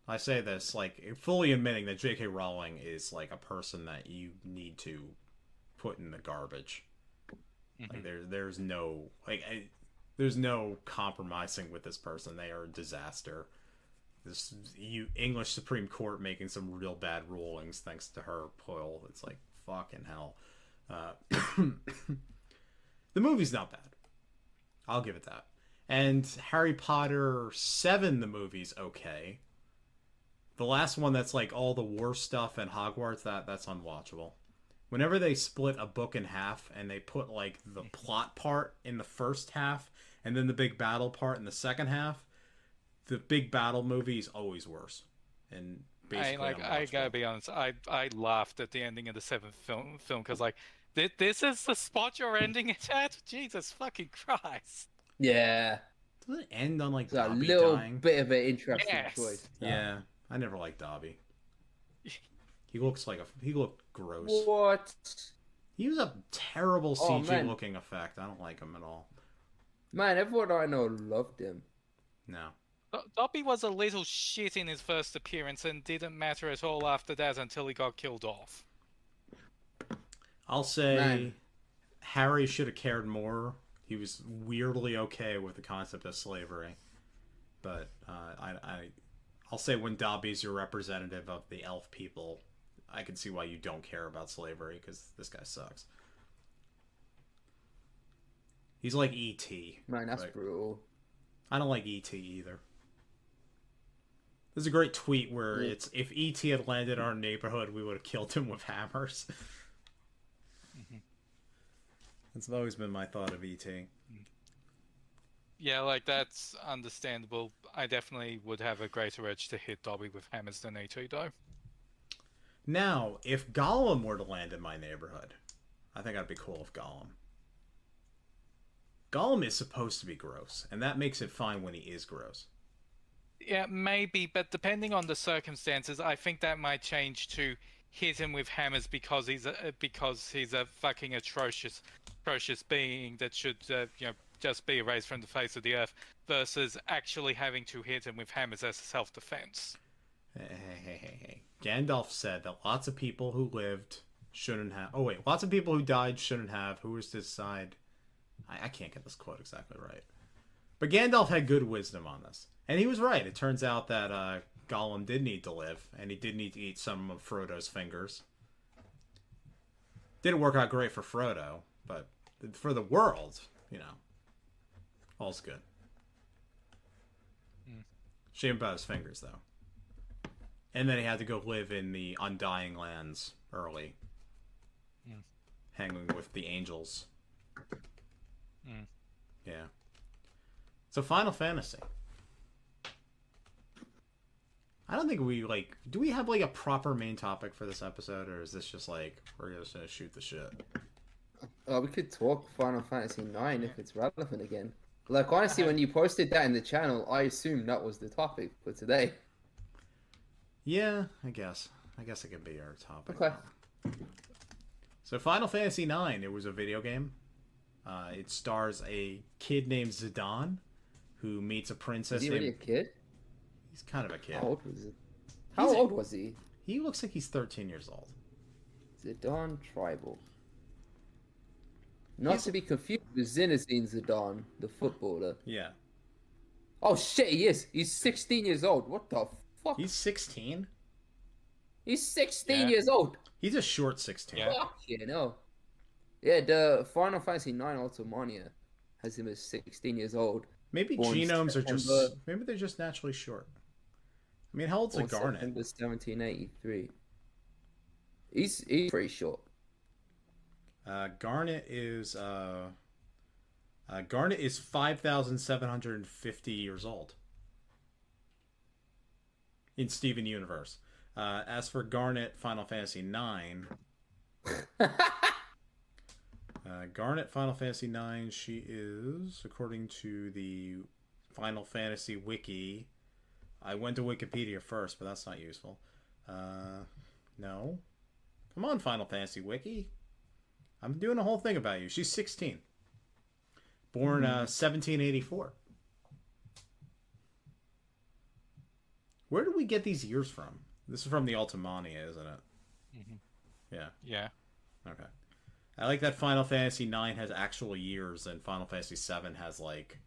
A: I say this, like, fully admitting that J.K. Rowling is, like, a person that you need to put in the garbage. Like, there's no, like, there's no compromising with this person. They are a disaster. This English Supreme Court making some real bad rulings thanks to her pull. It's like, fucking hell. The movie's not bad. I'll give it that. And Harry Potter 7, the movie's okay. The last one that's like all the war stuff and Hogwarts, that's unwatchable. Whenever they split a book in half and they put like the plot part in the first half and then the big battle part in the second half, the big battle movie is always worse. And basically,
C: I gotta be honest, I laughed at the ending of the 7th film because like this is the spot you're ending it at. Jesus fucking Christ!
B: Yeah.
A: Doesn't it end on like
B: It's a
A: Dobby
B: little
A: dying?
B: bit of an interesting
C: Yes.
B: choice.
A: Yeah, I never liked Dobby. He looked gross.
B: What?
A: He was a terrible
B: Oh,
A: CG
B: man.
A: looking effect. I don't like him at all.
B: Man, everyone I know loved him.
A: No.
C: Dobby was a little shit in his first appearance and didn't matter at all after that until he got killed off.
A: I'll say
B: Man.
A: Harry should have cared more. He was weirdly okay with the concept of slavery. But I'll say when Dobby's your representative of the elf people, I can see why you don't care about slavery, because this guy sucks. He's like E.T.
B: Man, that's
A: Like,
B: brutal.
A: I don't like E.T. either. There's a great tweet where it's, if E.T. had landed in our neighborhood, we would have killed him with hammers. That's always been my thought of E.T.
C: Yeah, like that's understandable. I definitely would have a greater urge to hit Dobby with hammers than E.T. though.
A: Now, if Gollum were to land in my neighborhood, I think I'd be cool with Gollum. Gollum is supposed to be gross, and that makes it fine when he is gross.
C: Yeah, maybe, but depending on the circumstances, I think that might change to hit him with hammers because he's a fucking atrocious being that should just be erased from the face of the earth, versus actually having to hit him with hammers as a self-defense.
A: Hey. Gandalf said that lots of people who lived shouldn't have... Oh, wait. Lots of people who died shouldn't have. Who was to decide? I can't get this quote exactly right. But Gandalf had good wisdom on this. And he was right. It turns out that Gollum did need to live, and he did need to eat some of Frodo's fingers. Didn't work out great for Frodo, but for the world, all's good. Shame about his fingers, though. And then he had to go live in the Undying Lands early. Hanging with the angels. Yeah. So Final Fantasy. I don't think we, do we have, a proper main topic for this episode, or is this just, we're just gonna shoot the shit?
B: We could talk Final Fantasy IX if it's relevant again. Honestly, when you posted that in the channel, I assumed that was the topic for today.
A: Yeah, I guess. I guess it could be our topic.
B: Okay.
A: So Final Fantasy IX, it was a video game. It stars a kid named Zidane, who meets a princess
B: Is he really a kid?
A: He's kind of a kid.
B: How old was he? How old was he?
A: He looks like he's 13 years old.
B: Zidane Tribal. Not to be confused with Zinedine Zidane, the footballer.
A: Yeah.
B: Oh shit, he is. He's 16 years old. What the fuck?
A: He's 16?
B: He's 16
C: Yeah.
B: years old.
A: He's a short 16.
C: Yeah.
B: Fuck you know. Yeah, the Final Fantasy IX Ultimania has him as 16 years old.
A: Maybe
B: Born
A: genomes are just...
B: September-
A: Maybe they're just naturally short. I mean, how old's a
B: Born
A: Garnet?
B: September 1783. He's pretty short.
A: Garnet is 5,750 years old in Steven Universe. As for Garnet Final Fantasy IX, Garnet Final Fantasy IX, she is, according to the Final Fantasy Wiki. I went to Wikipedia first, but that's not useful. No. Come on, Final Fantasy Wiki. I'm doing a whole thing about you. She's 16. Born 1784. Where do we get these years from? This is from the Ultimania, isn't it?
C: Mhm.
A: Yeah.
C: Yeah.
A: Okay. I like that Final Fantasy IX has actual years and Final Fantasy VII has, like,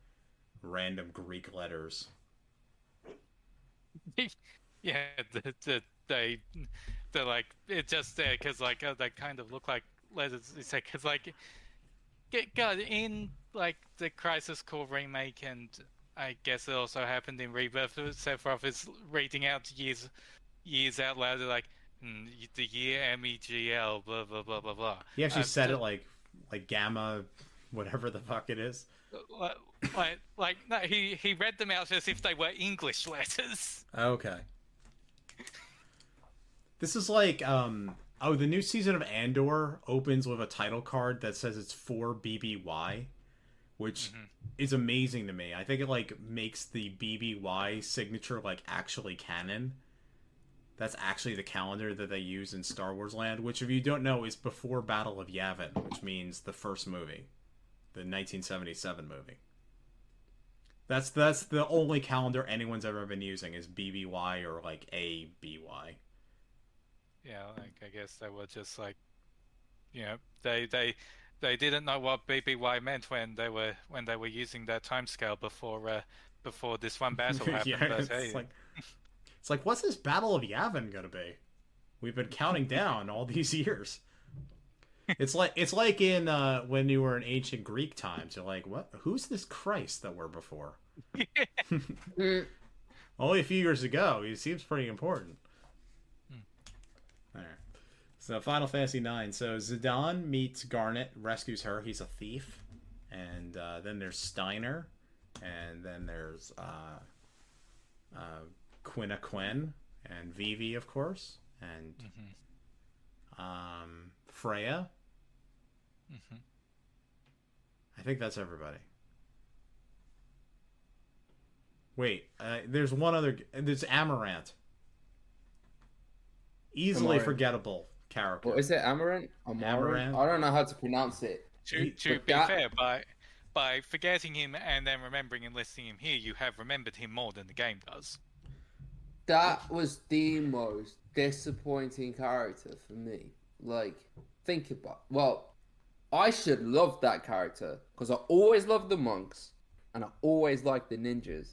A: random Greek letters.
C: Yeah, they're like, it's just there because, like, they kind of look like letters. It's like, because, like, God, in, like, the Crisis Core remake, and I guess it also happened in Rebirth, Sephiroth is reading out years out loud, like, the year MEGL, blah, blah, blah, blah, blah.
A: He actually said it like gamma, whatever the fuck it is.
C: No, he read them out as if they were English letters.
A: Okay. This is like, the new season of Andor opens with a title card that says it's for BBY, which is amazing to me. I think it, like, makes the BBY signature, like, actually canon. That's actually the calendar that they use in Star Wars Land, which, if you don't know, is before Battle of Yavin, which means the first movie, the 1977 movie. That's the only calendar anyone's ever been using is BBY or, like, ABY.
C: Yeah, like, I guess they were just like, you know, they didn't know what BBY meant when they were using that timescale before this one battle happened.
A: Yeah,
C: But,
A: it's
C: hey,
A: like, what's this Battle of Yavin gonna be? We've been counting down all these years. It's like in when you were in ancient Greek times. You're like, what? Who's this Christ that we're before? Only a few years ago. He seems pretty important. All right. So Final Fantasy IX. So Zidane meets Garnet, rescues her. He's a thief, and then there's Steiner, and then there's Quina Quen and Vivi, of course, and Freya. I think that's everybody. Wait, there's one other. There's Amaranth. Easily forgettable character.
B: What is it? Amaranth?
A: Amaranth?
B: I don't know how to pronounce it.
C: to be fair, by forgetting him and then remembering and listing him here, you have remembered him more than the game does.
B: That was the most disappointing character for me. Like, think about. Well, I should love that character because I always loved the monks and I always liked the ninjas.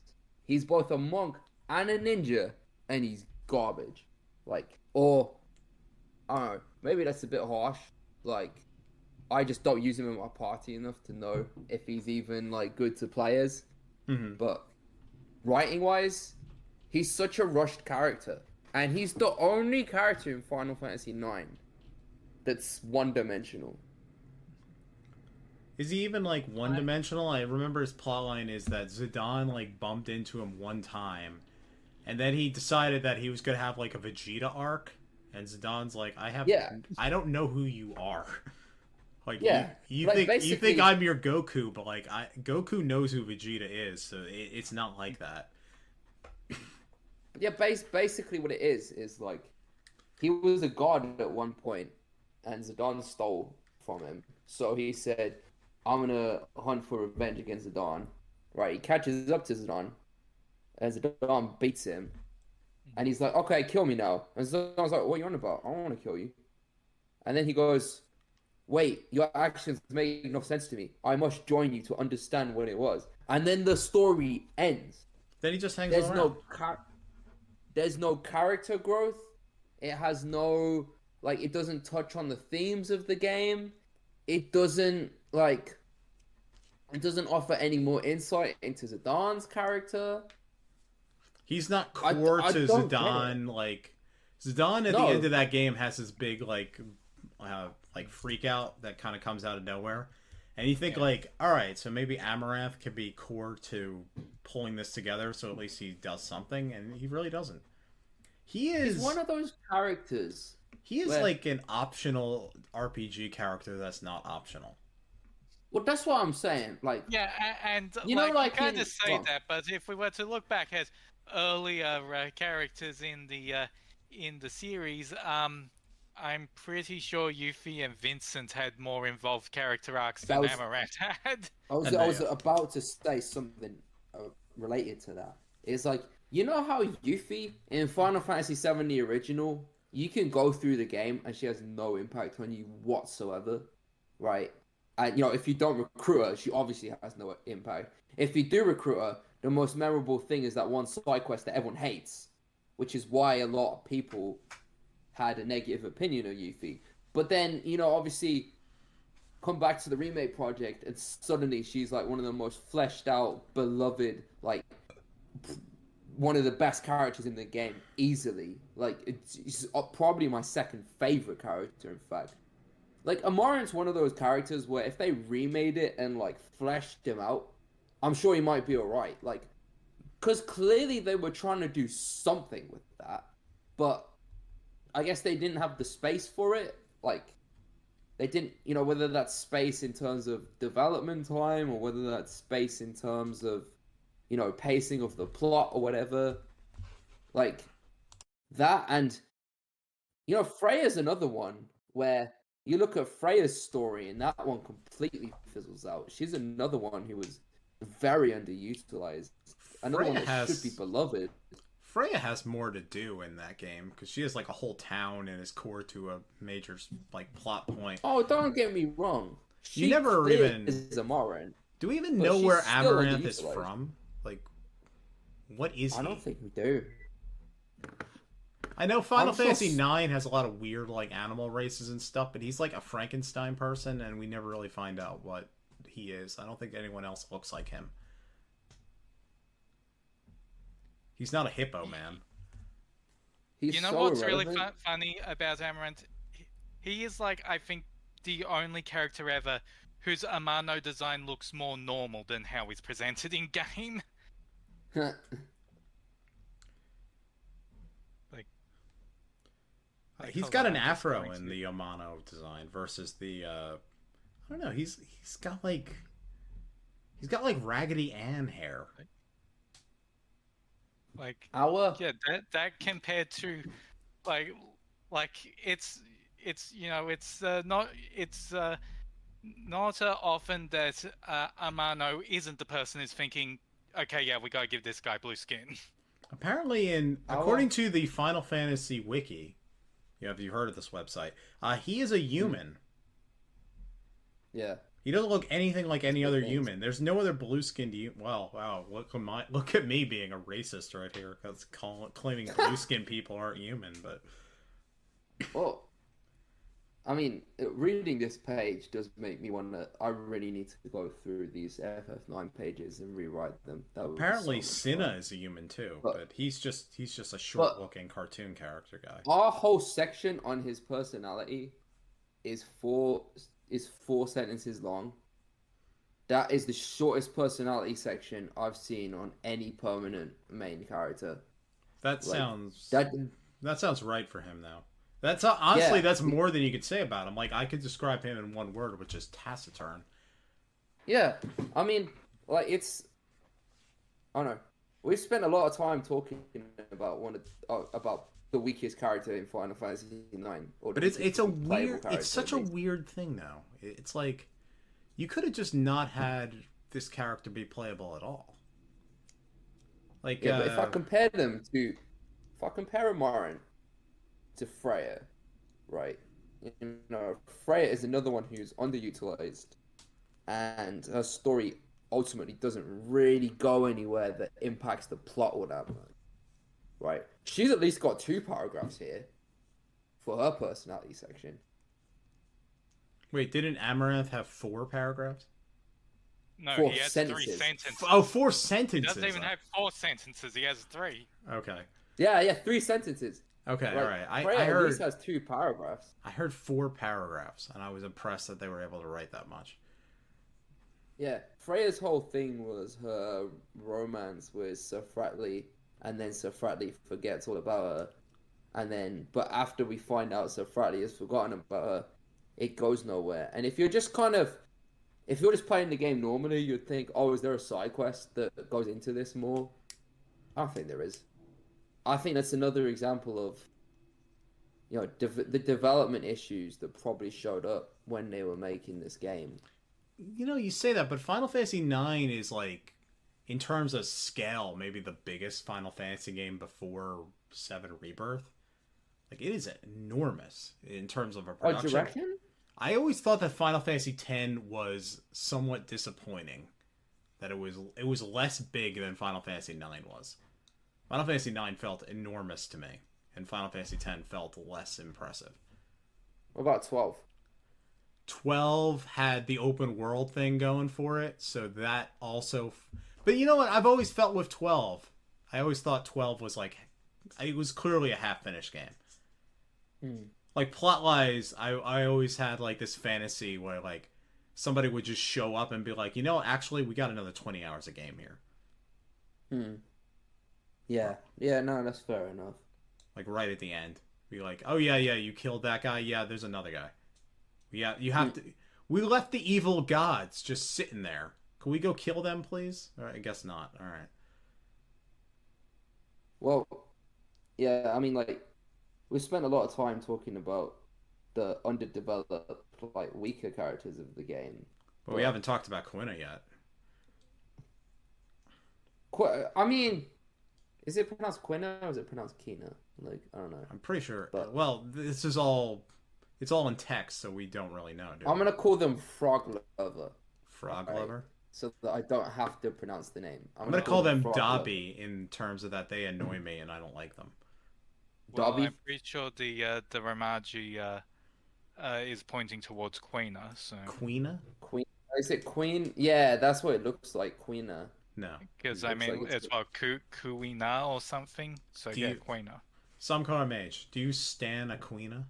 B: He's both a monk and a ninja, and he's garbage. Like, or I don't know, maybe that's a bit harsh. Like, I just don't use him in my party enough to know if he's even, like, good to players. But writing wise, he's such a rushed character, and he's the only character in Final Fantasy IX that's one-dimensional.
A: Is he even, like, one-dimensional? I remember his plotline is that Zidane, like, bumped into him one time, and then he decided that he was going to have, like, a Vegeta arc, and Zidane's like, I don't know who you are. Like, you think I'm your Goku, but, like, Goku knows who Vegeta is, so it's not like that.
B: Yeah, basically what it is, like, he was a god at one point, and Zidane stole from him. So he said, I'm gonna hunt for revenge against Zidane. Right, he catches up to Zidane, and Zidane beats him. And he's like, okay, kill me now. And Zidane's like, what are you on about? I don't want to kill you. And then he goes, wait, your actions make no sense to me. I must join you to understand what it was. And then the story ends.
A: Then he just hangs around.
B: There's no character growth. It has no, like, it doesn't touch on the themes of the game. It doesn't offer any more insight into Zidane's character.
A: He's not core to Zidane. Like, Zidane at the end of that game has this big, like freak out that kind of comes out of nowhere. And you think, like, alright, so maybe Amaranth could be core to pulling this together, so at least he does something, and he really doesn't. He's
B: one of those characters.
A: He is like an optional RPG character that's not optional.
B: Well, that's what I'm saying. Like,
C: yeah, and
B: you know, like,
C: kind of say that, but if we were to look back at earlier characters in the series, I'm pretty sure Yuffie and Vincent had more involved character arcs than Amaranth had.
B: I was about to say something related to that. It's like You know how Yuffie in Final Fantasy VII, the original, you can go through the game and she has no impact on you whatsoever, right? And, you know, if you don't recruit her, she obviously has no impact. If you do recruit her, the most memorable thing is that one side quest that everyone hates, which is why a lot of people had a negative opinion of Yuffie. But then, you know, obviously, come back to the remake project, and suddenly she's like one of the most fleshed out, beloved, like one of the best characters in the game, easily. Like, it's probably my second favorite character, in fact. Like, Amarant's one of those characters where if they remade it and, like, fleshed him out, I'm sure he might be alright. Like, because clearly they were trying to do something with that, but I guess they didn't have the space for it. Like, they didn't, you know, whether that's space in terms of development time or whether that's space in terms of, you know, pacing of the plot or whatever. Like, that, and, you know, Freya's another one where you look at Freya's story and that one completely fizzles out. She's another one who was very underutilized. Another one that should be beloved.
A: Freya has more to do in that game because she has like a whole town and is core to a major like plot point.
B: Oh, don't get me wrong.
A: You never even
B: is Amarant.
A: Do we even know where Amaranth is from? Like, what is he?
B: I don't think we do.
A: I know Final Fantasy IX has a lot of weird like animal races and stuff, but he's like a Frankenstein person, and we never really find out what he is. I don't think anyone else looks like him. He's not a hippo, man.
B: He's
C: you know
B: so
C: what's
B: irrelevant.
C: really funny about Amaranth? He is like, I think, the only character ever whose Amano design looks more normal than how he's presented in game. Like,
A: he's got an afro in the Amano design versus the I don't know. He's got like Raggedy Ann hair.
C: Like
B: Our
C: yeah, that compared to like it's you know it's not often that Amano isn't the person who's thinking, okay, yeah, we gotta give this guy blue skin.
A: Apparently, according to the Final Fantasy Wiki, you know, if you've heard of this website, he is a human.
B: Yeah.
A: He doesn't look anything like any other human. There's no other blue-skinned human. Well, wow, look at me being a racist right here, because claiming blue-skinned people aren't human, but...
B: Well, I mean, reading this page does make me want to... I really need to go through these FF9 pages and rewrite them.
A: Apparently, Cinna is a human too, but he's just a short-looking cartoon character guy.
B: Our whole section on his personality is four sentences long. That is the shortest personality section I've seen on any permanent main character.
A: That sounds right for him, though. That's honestly, that's more than you could say about him. Like, I could describe him in one word, which is taciturn.
B: Yeah, I mean, like, it's... I don't know. We've spent a lot of time talking about about the weakest character in Final Fantasy IX.
A: But it's a weird... It's such a weird thing, though. It's like, you could have just not had this character be playable at all. Like,
B: yeah, but if I compare them to... If I compare Amarant to Freya, right? You know, Freya is another one who's underutilized, and her story ultimately doesn't really go anywhere that impacts the plot or that much, right? She's at least got 2 paragraphs here for her personality section.
A: Wait, didn't Amaranth have 4 paragraphs?
C: No,
B: 4
C: he has
B: sentences.
C: 3 sentences.
A: Oh, 4 sentences.
C: He doesn't even have 4 sentences. He has 3.
A: Okay.
B: Yeah, 3 sentences.
A: Okay,
B: Like,
A: all right.
B: Freya
A: I heard
B: at least has 2 paragraphs.
A: I heard 4 paragraphs, and I was impressed that they were able to write that much.
B: Yeah, Freya's whole thing was her romance with Sir Fratley, and then Sir Fratley forgets all about her, and then, but after we find out Sir Fratley has forgotten about her, it goes nowhere. And if you're just playing the game normally, you'd think, oh, is there a side quest that goes into this more? I don't think there is. I think that's another example of, you know, the development issues that probably showed up when they were making this game.
A: You know, you say that, but Final Fantasy IX is like in terms of scale, maybe the biggest Final Fantasy game before 7 Rebirth. Like, it is enormous in terms of a production.
B: Oh, do you reckon?
A: I always thought that Final Fantasy X was somewhat disappointing. That it was less big than Final Fantasy IX was. Final Fantasy IX felt enormous to me, and Final Fantasy X felt less impressive.
B: What about 12?
A: 12 had the open world thing going for it, so that also... But you know what? I've always felt with 12. I always thought 12 was like... It was clearly a half-finished game. Like, plot-wise, I always had, like, this fantasy where, like, somebody would just show up and be like, you know, actually, we got another 20 hours of game here.
B: Yeah. Yeah, no, that's fair enough.
A: Like, right at the end. Be like, oh, yeah, you killed that guy. Yeah, there's another guy. Yeah, you have to... We left the evil gods just sitting there. Can we go kill them, please? All right, I guess not. All right.
B: Well, yeah, I mean, like, we spent a lot of time talking about the underdeveloped, like, weaker characters of the game.
A: But we haven't talked about Quina yet.
B: I mean, is it pronounced Quina or is it pronounced Quina? Like, I don't know.
A: I'm pretty sure. But... Well, this is all... It's all in text, so we don't really know, do we?
B: I'm going to call them Frog Lover.
A: Frog Lover?
B: So that I don't have to pronounce the name.
A: I'm going to call them Dobby in terms of that they annoy me and I don't like them.
C: Well,
B: Dobby?
C: I'm pretty sure the Ramaji is pointing towards Quina, so...
A: Quina?
B: Queen? Is it Queen? Yeah, that's what it looks like, Quina.
A: No.
C: Because, I mean, like it's about Kuina or something, so yeah, Quina.
A: SomeColorMage, do you stan a Quina?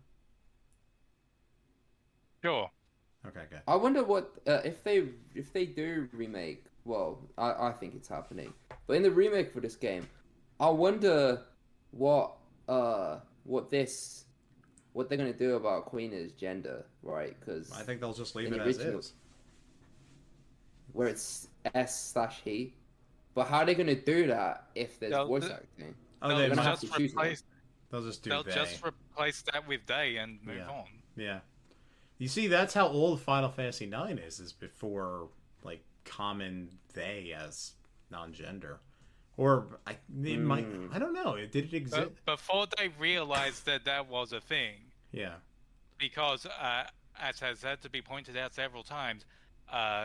C: Sure.
A: Okay, good.
B: I wonder what if they do remake. Well, I think it's happening. But in the remake for this game, I wonder what they're gonna do about Queen's gender, right? Because
A: I think they'll just leave it as is.
B: Where it's S/he. But how are they gonna do that if there's voice acting?
A: Oh,
C: they're
A: gonna
C: have to choose.
A: They'll just do.
C: They'll just replace that with they and move on.
A: Yeah. You see, that's how old Final Fantasy IX is before, like, common they as non-gender. Or, I don't know, did it exist?
C: Before they realized that was a thing.
A: Yeah.
C: Because, as has had to be pointed out several times,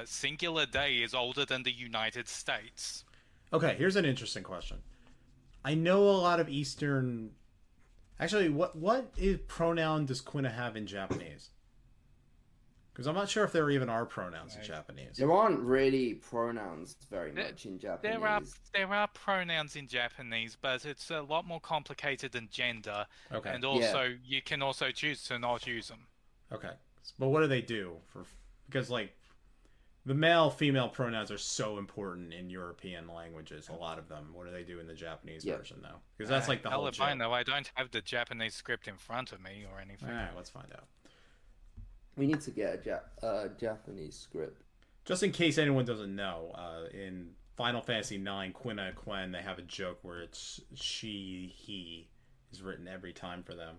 C: singular they is older than the United States.
A: Okay, here's an interesting question. I know a lot of Eastern... Actually, what pronoun does Quina have in Japanese? Because I'm not sure if there even are pronouns in Japanese.
B: There aren't really pronouns very much in Japanese.
C: There are pronouns in Japanese, but it's a lot more complicated than gender.
A: Okay.
C: And also, you can also choose to not use them.
A: Okay. But what do they do? Because, like, the male-female pronouns are so important in European languages, a lot of them. What do they do in the Japanese version, though? Because that's, like, the whole joke.
C: I know. I don't have the Japanese script in front of me or anything.
A: All right, let's find out.
B: We need to get a Japanese script.
A: Just in case anyone doesn't know, in Final Fantasy IX, Quina and Quen, they have a joke where it's she, he is written every time for them.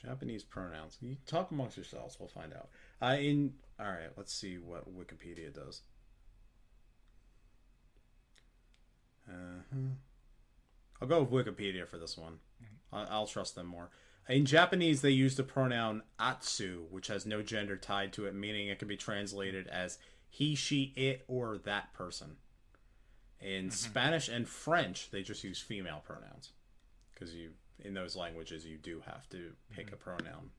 A: Japanese pronouns. You talk amongst yourselves. We'll find out. All right, let's see what Wikipedia does. I'll go with Wikipedia for this one. I'll trust them more. In Japanese, they use the pronoun atsu, which has no gender tied to it, meaning it can be translated as he, she, it, or that person. In Spanish and French, they just use female pronouns. Because in those languages, you do have to pick a pronoun.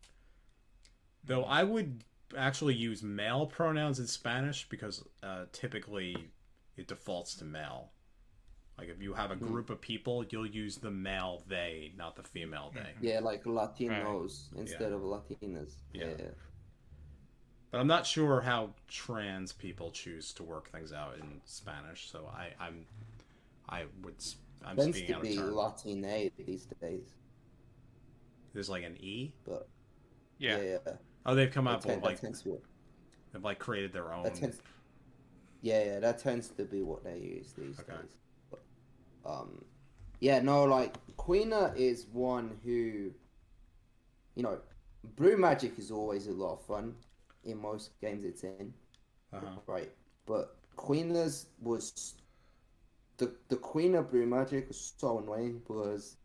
A: Though I would actually use male pronouns in Spanish because typically it defaults to male. Like, if you have a group of people, you'll use the male they, not the female they.
B: Yeah, like Latinos instead of Latinas. Yeah.
A: But I'm not sure how trans people choose to work things out in Spanish, so I'm speaking out of turn.
B: Latine these days.
A: There's like an E?
B: But
C: yeah.
A: Oh, they've come up with they've like created their own.
B: That tends to be what they use these days. Like Quina is one who, Brew Magic is always a lot of fun. in most games it's in,
A: Uh-huh.
B: right? But Quina's was the Quina blue magic was so annoying because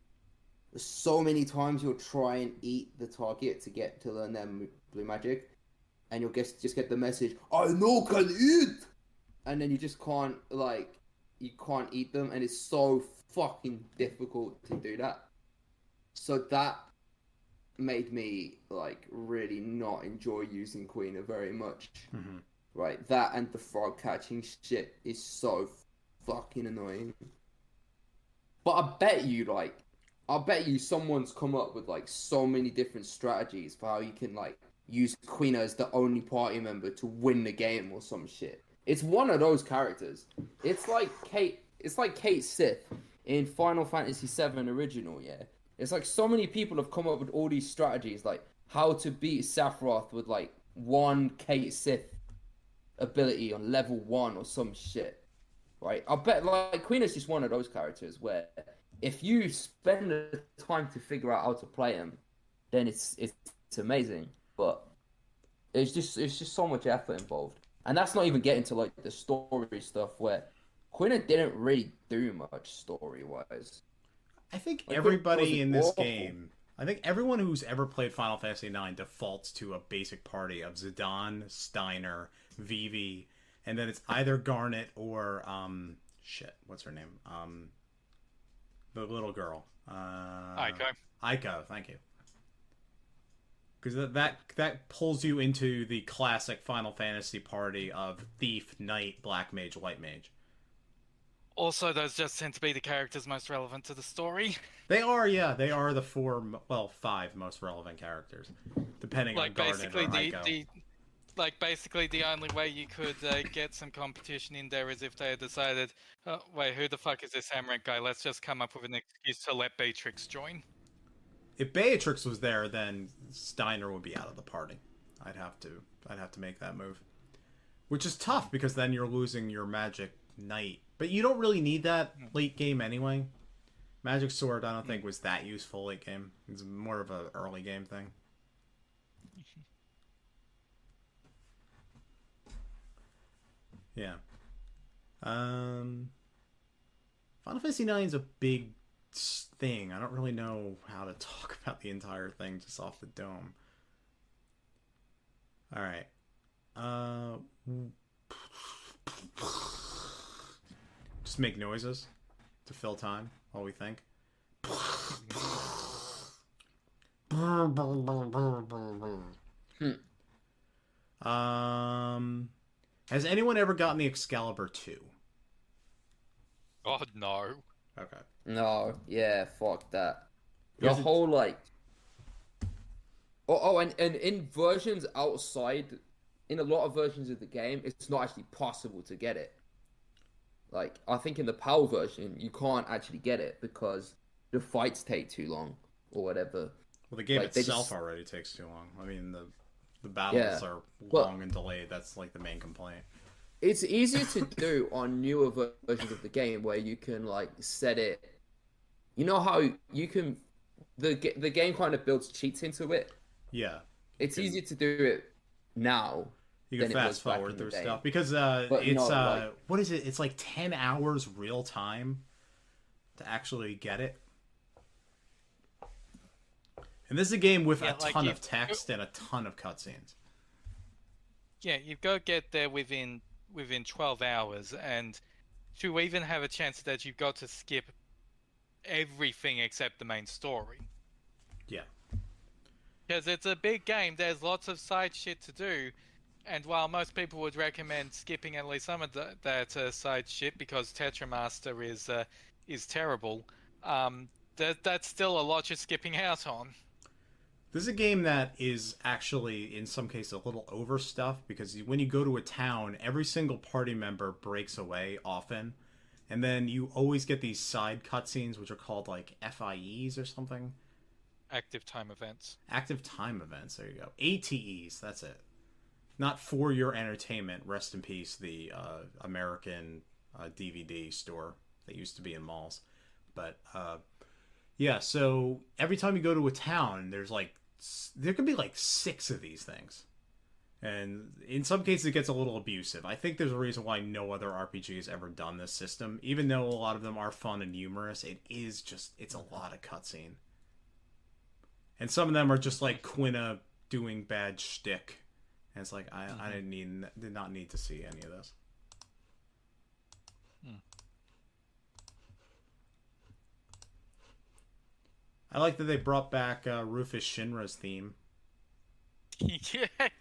B: so many times you'll try and eat the target to learn their blue magic, and you'll just get the message, "I know can eat," and then you just can't you can't eat them, and it's so fucking difficult to do that. So that made me like really not enjoy using Quina very much.
A: Mm-hmm.
B: Right, that and the frog catching shit is so fucking annoying. But I bet you someone's come up with like so many different strategies for how you can like use Quina as the only party member to win the game or some shit. It's one of those characters. It's like Kate Sith in Final Fantasy VII Original, yeah. It's like so many people have come up with all these strategies, like how to beat Sephiroth with like one Kate Sith ability on level 1 or some shit, right? I bet like Quina's just one of those characters where if you spend the time to figure out how to play him, then it's amazing. But it's just so much effort involved, and that's not even getting to like the story stuff where Quina didn't really do much story wise.
A: I think
B: Like,
A: everybody in this
B: awful.
A: game, I think everyone who's ever played Final Fantasy IX defaults to a basic party of Zidane, Steiner, Vivi, and then it's either Garnet or what's her name? The little girl. Aiko, thank you. Because that pulls you into the classic Final Fantasy party of Thief, Knight, Black Mage, White Mage.
C: Also, those just tend to be the characters most relevant to the story.
A: They are, yeah. They are the 5 most relevant characters, depending on Garnet or Aiko.
C: Basically, the only way you could get some competition in there is if they had decided, oh, wait, who the fuck is this Amaranth guy? Let's just come up with an excuse to let Beatrix join.
A: If Beatrix was there, then Steiner would be out of the party. I'd have to make that move, which is tough because then you're losing your Magic Knight. But you don't really need that late game anyway. Magic Sword, I don't think was that useful late game. It's more of a early game thing. Yeah. Final Fantasy IX is a big thing. I don't really know how to talk about the entire thing just off the dome. All right. Just make noises to fill time while we think. Has anyone ever gotten the Excalibur 2?
C: God, no.
A: Okay.
B: No, yeah, fuck that. The
A: Because
B: whole like and in versions outside, in a lot of versions of the game, it's not actually possible to get it. Like, I think in the PAL version, you can't actually get it because the fights take too long or whatever.
A: Well, the game
B: Like,
A: itself already takes too long. I mean, the battles are long and delayed. That's like the main complaint.
B: It's easier to do on newer versions of the game where you can like set it. You know how you can the game kind of builds cheats into it.
A: Yeah.
B: It's easier to do it now.
A: You can fast forward through stuff because what is it? It's like 10 hours real time to actually get it. And this is a game with a ton of text and a ton of cutscenes.
C: Yeah, you've got to get there within 12 hours, and to even have a chance that you've got to skip everything except the main story.
A: Yeah.
C: Because it's a big game, there's lots of side shit to do, and while most people would recommend skipping at least some of that side shit because Tetramaster is terrible, that's still a lot you're skipping out on.
A: This is a game that is actually, in some cases, a little overstuffed because when you go to a town, every single party member breaks away often. And then you always get these side cutscenes, which are called, like, FIEs or something.
C: Active time events.
A: Active time events, there you go. ATEs, that's it. Not for your entertainment. Rest in peace, the American DVD store that used to be in malls. But, yeah, so every time you go to a town, there can be like 6 of these things. And in some cases, it gets a little abusive. I think there's a reason why no other RPG has ever done this system. Even though a lot of them are fun and humorous, it's a lot of cutscene. And some of them are just like Quina doing bad shtick. And it's like, I did not need to see any of this. I like that they brought back Rufus Shinra's theme.
C: Yeah.
A: That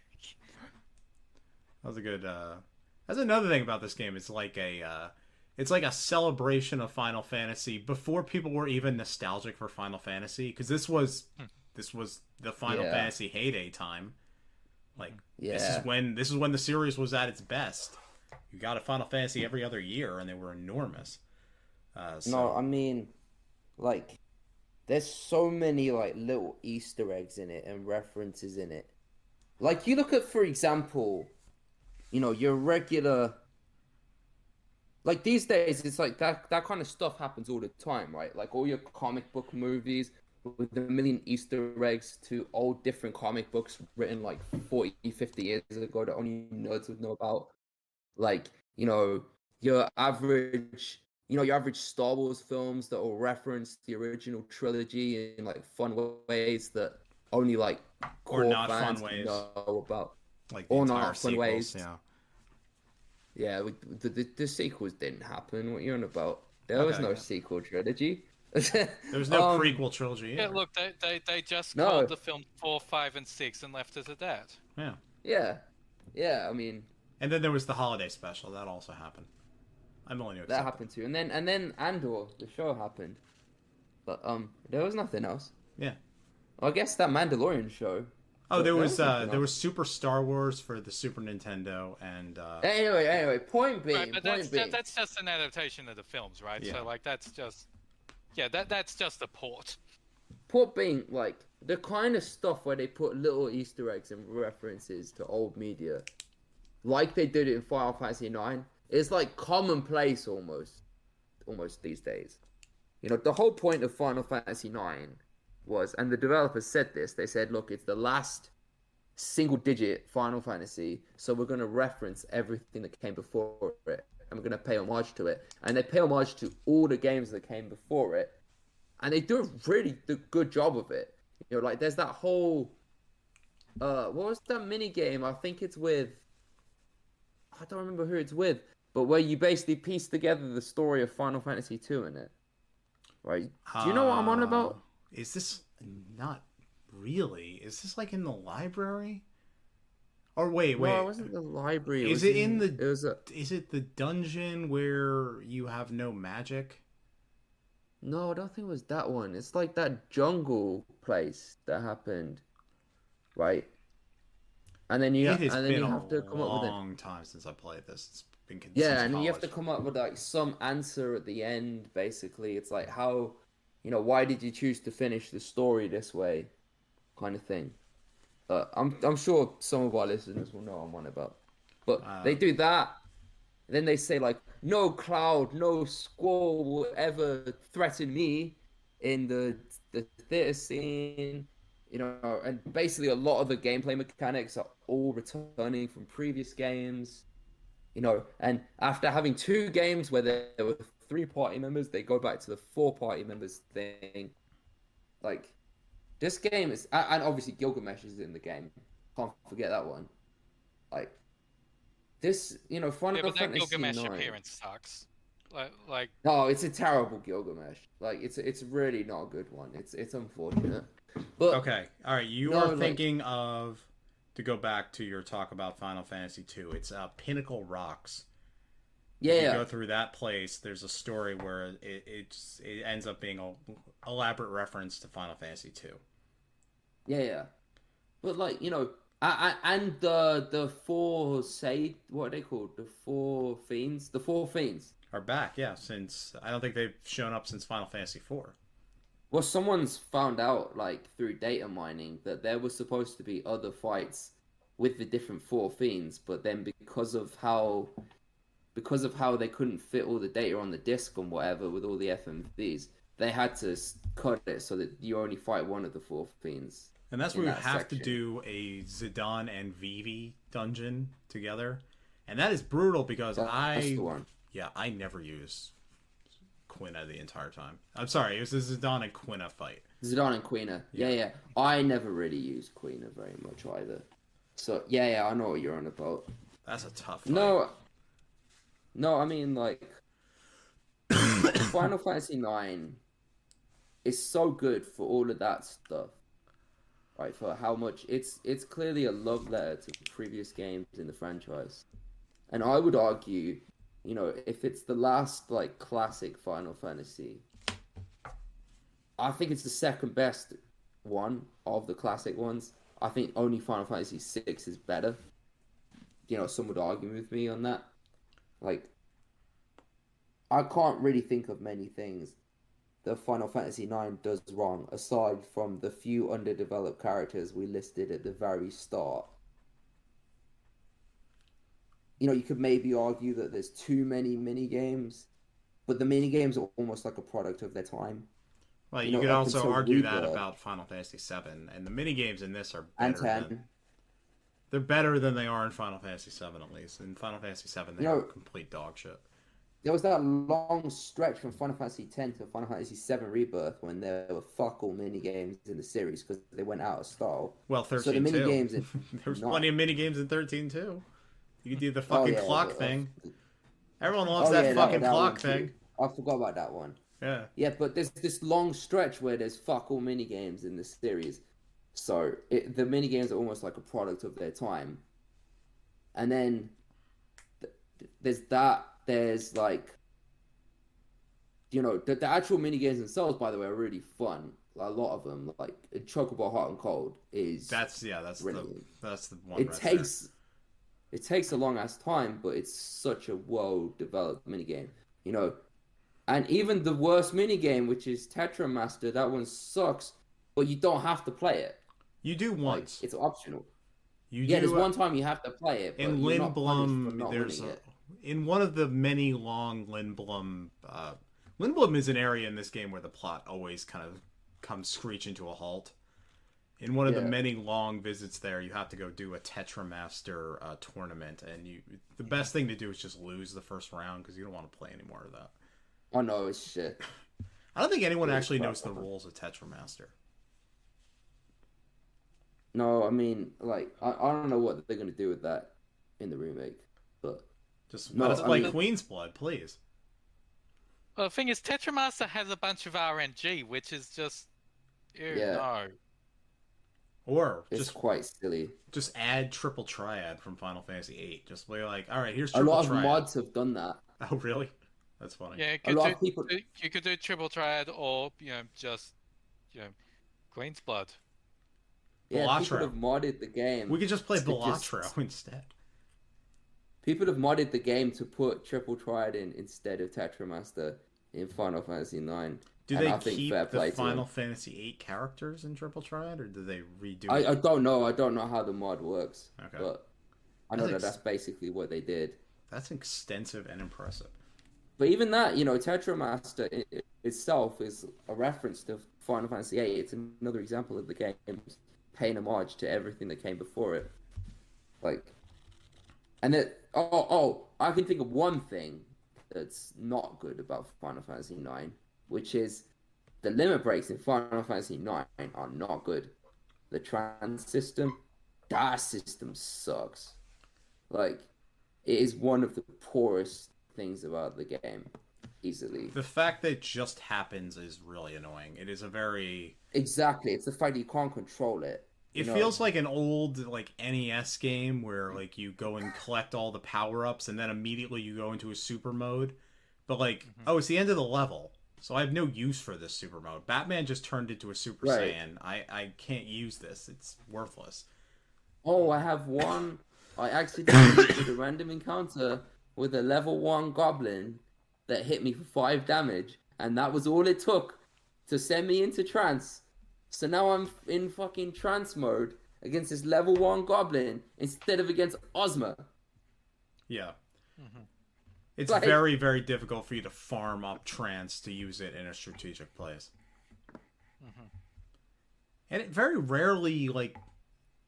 A: was a good. That's another thing about this game. It's like a celebration of Final Fantasy before people were even nostalgic for Final Fantasy, because this was the Final Fantasy heyday time. Like this is when the series was at its best. You got a Final Fantasy every other year, and they were enormous.
B: No, I mean, like, there's so many like little Easter eggs in it and references in it. Like, you look at, for example, you know, your regular, like, these days, it's like that kind of stuff happens all the time, right? Like, all your comic book movies with a million Easter eggs to old different comic books written like 40, 50 years ago that only nerds would know about. Like, you know, your average Star Wars films that will reference the original trilogy in like fun ways that only like core
A: or not
B: fans
A: fun ways
B: know about,
A: like the
B: or
A: entire
B: not fun
A: sequels,
B: ways.
A: Yeah.
B: The sequels didn't happen. What are you on about? There was no sequel trilogy.
A: There was no prequel trilogy either.
C: Yeah, look, they just
B: No.
C: called the film 4, 5, and 6 and left it at that.
B: Yeah. I mean,
A: And then there was the holiday special that also happened. I'm only
B: that happened too, and then Andor, the show happened, but there was nothing else.
A: Yeah.
B: Well, I guess that Mandalorian show.
A: Oh, there was
B: nothing else.
A: Super Star Wars for the Super Nintendo, and
B: Anyway, point being,
C: Right, but that's just an adaptation of the films, right?
A: Yeah.
C: So like that's just a port.
B: Point being, like, the kind of stuff where they put little Easter eggs and references to old media, like they did it in Final Fantasy IX, is like commonplace almost these days. You know, the whole point of Final Fantasy IX was, and the developers said this, they said, look, it's the last single-digit Final Fantasy, so we're going to reference everything that came before it, and we're going to pay homage to it. And they pay homage to all the games that came before it, and they do a really good job of it. You know, like, there's that whole, what was that mini game? I think it's with, I don't remember who it's with, but where you basically piece together the story of Final Fantasy II in it. Right? Do you know what I'm on about?
A: Is this not really? Is this like in the library? Or wait.
B: No, it wasn't the library.
A: Is it the dungeon where you have no magic?
B: No, I don't think it was that one. It's like that jungle place that happened, right? And then you have to come up with
A: It's been a long time since I played this. It's been
B: yeah, and then you have to come up with like some answer at the end. Basically, it's like, how, you know, why did you choose to finish the story this way, kind of thing. I'm sure some of our listeners will know what I'm on about. But they do that. Then they say like, no cloud, no squall will ever threaten me in the theater scene. You know, and basically a lot of the gameplay mechanics are all returning from previous games. You know, and after having 2 games where there were 3 party members, they go back to the 4 party members thing. Like, this game is, and obviously Gilgamesh is in the game. Can't forget that one. Like, this, you know, Final
C: But that
B: Fantasy
C: Gilgamesh
B: 9.
C: appearance sucks. Like
B: No, it's a terrible Gilgamesh. Like, it's really not a good one. It's unfortunate. But
A: okay, all right. You are thinking of, to go back to your talk about Final Fantasy II. It's Pinnacle Rocks.
B: Yeah.
A: If you go through that place, there's a story where it ends up being an elaborate reference to Final Fantasy II.
B: Yeah. But like, you know, and the 4 what are they called? The 4 fiends. The 4 fiends
A: are back. Yeah, since I don't think they've shown up since Final Fantasy IV.
B: Well, someone's found out, like, through data mining, that there was supposed to be other fights with the different 4 fiends, but then because of how they couldn't fit all the data on the disk and whatever with all the FMVs, they had to cut it so that you only fight one of the 4 fiends.
A: And that's
B: in
A: where we
B: that
A: have to
B: section.
A: do a Zidane and Vivi dungeon together. And that is brutal because
B: That's the one.
A: I never use Quina the entire time. I'm sorry, it was the Zidane and Quina fight.
B: Zidane and Quina. Yeah. I never really used Quina very much either. So, yeah, I know what you're on about.
A: That's a tough fight.
B: No, I mean, like, Final Fantasy IX is so good for all of that stuff. Right, for how much... It's clearly a love letter to previous games in the franchise. And I would argue, you know, if it's the last, like, classic Final Fantasy, I think it's the second best one of the classic ones. I think only Final Fantasy VI is better. You know, some would argue with me on that. Like, I can't really think of many things that Final Fantasy IX does wrong, aside from the few underdeveloped characters we listed at the very start. You know, you could maybe argue that there's too many mini-games, but the mini-games are almost like a product of their time.
A: Well, you could also argue that about Final Fantasy VII, and the mini-games in this are better than... They're better than they are in Final Fantasy VII, at least. In Final Fantasy VII, they are complete dog shit.
B: There was that long stretch from Final Fantasy X to Final Fantasy VII Rebirth when there were fuck all mini-games in the series because they went out of style.
A: Well, 13
B: so the mini-games
A: there was plenty of mini-games in 13 too. You could do the fucking clock thing. Everyone loves that fucking clock thing.
B: I forgot about that one.
A: Yeah.
B: Yeah, but there's this long stretch where there's fuck all mini-games in this series. So the mini-games are almost like a product of their time. And then there's that. There's like, you know, the actual mini-games themselves, by the way, are really fun. A lot of them, like Chocobo Hot and Cold is
A: that's the one.
B: It takes a long ass time, but it's such a well developed minigame, you know. And even the worst minigame, which is Tetra Master, that one sucks, but you don't have to play it.
A: You do once.
B: Like, it's optional.
A: There's
B: one time you have to play it. But
A: in Lindblom, in one of the many long Lindblom. Lindblom is an area in this game where the plot always kind of comes screeching to a halt. In one of the many long visits there, you have to go do a Tetramaster tournament, and the best thing to do is just lose the first round because you don't want to play any more of that.
B: Oh no, it's shit.
A: I don't think anyone actually knows the rules of Tetramaster.
B: No, I mean, like, I don't know what they're going to do with that in the remake, but...
A: Just let us play Queen's Blood, please.
C: Well, the thing is, Tetramaster has a bunch of RNG, which is just... no.
A: Or
B: it's
A: just
B: quite silly.
A: Just add Triple Triad from Final Fantasy VIII. Just be like, all right, here's Triple Triad.
B: A lot of mods have done that.
A: Oh, really? That's funny.
C: Yeah, you could do Triple Triad or, just, Queen's Blood.
B: Yeah, people have modded the game.
A: We could just play Balatro instead.
B: People have modded the game to put Triple Triad in instead of Tetramaster in Final Fantasy IX.
A: Do they keep the Final Fantasy VIII characters in Triple Triad, or do they redo it?
B: I don't know. I don't know how the mod works.
A: Okay.
B: But I know that's basically what they did.
A: That's extensive and impressive.
B: But even that, Tetramaster itself is a reference to Final Fantasy VIII. It's another example of the game paying homage to everything that came before it. I can think of one thing that's not good about Final Fantasy IX, which is the limit breaks in Final Fantasy IX are not good. The trans system, that system sucks. Like, it is one of the poorest things about the game, easily.
A: The fact that it just happens is really annoying. It is a very...
B: Exactly, it's the fact that you can't control it.
A: It feels like an old NES game where you go and collect all the power-ups and then immediately you go into a super mode. But it's the end of the level, so I have no use for this super mode. Batman just turned into a Super Saiyan. I can't use this. It's worthless.
B: Oh, I have one. I accidentally did a random encounter with a level 1 goblin that hit me for 5 damage, and that was all it took to send me into trance. So now I'm in fucking trance mode against this level 1 goblin instead of against Ozma.
A: Yeah. Mm-hmm. It's very, very difficult for you to farm up trance to use it in a strategic place. Mm-hmm. And it very rarely, like,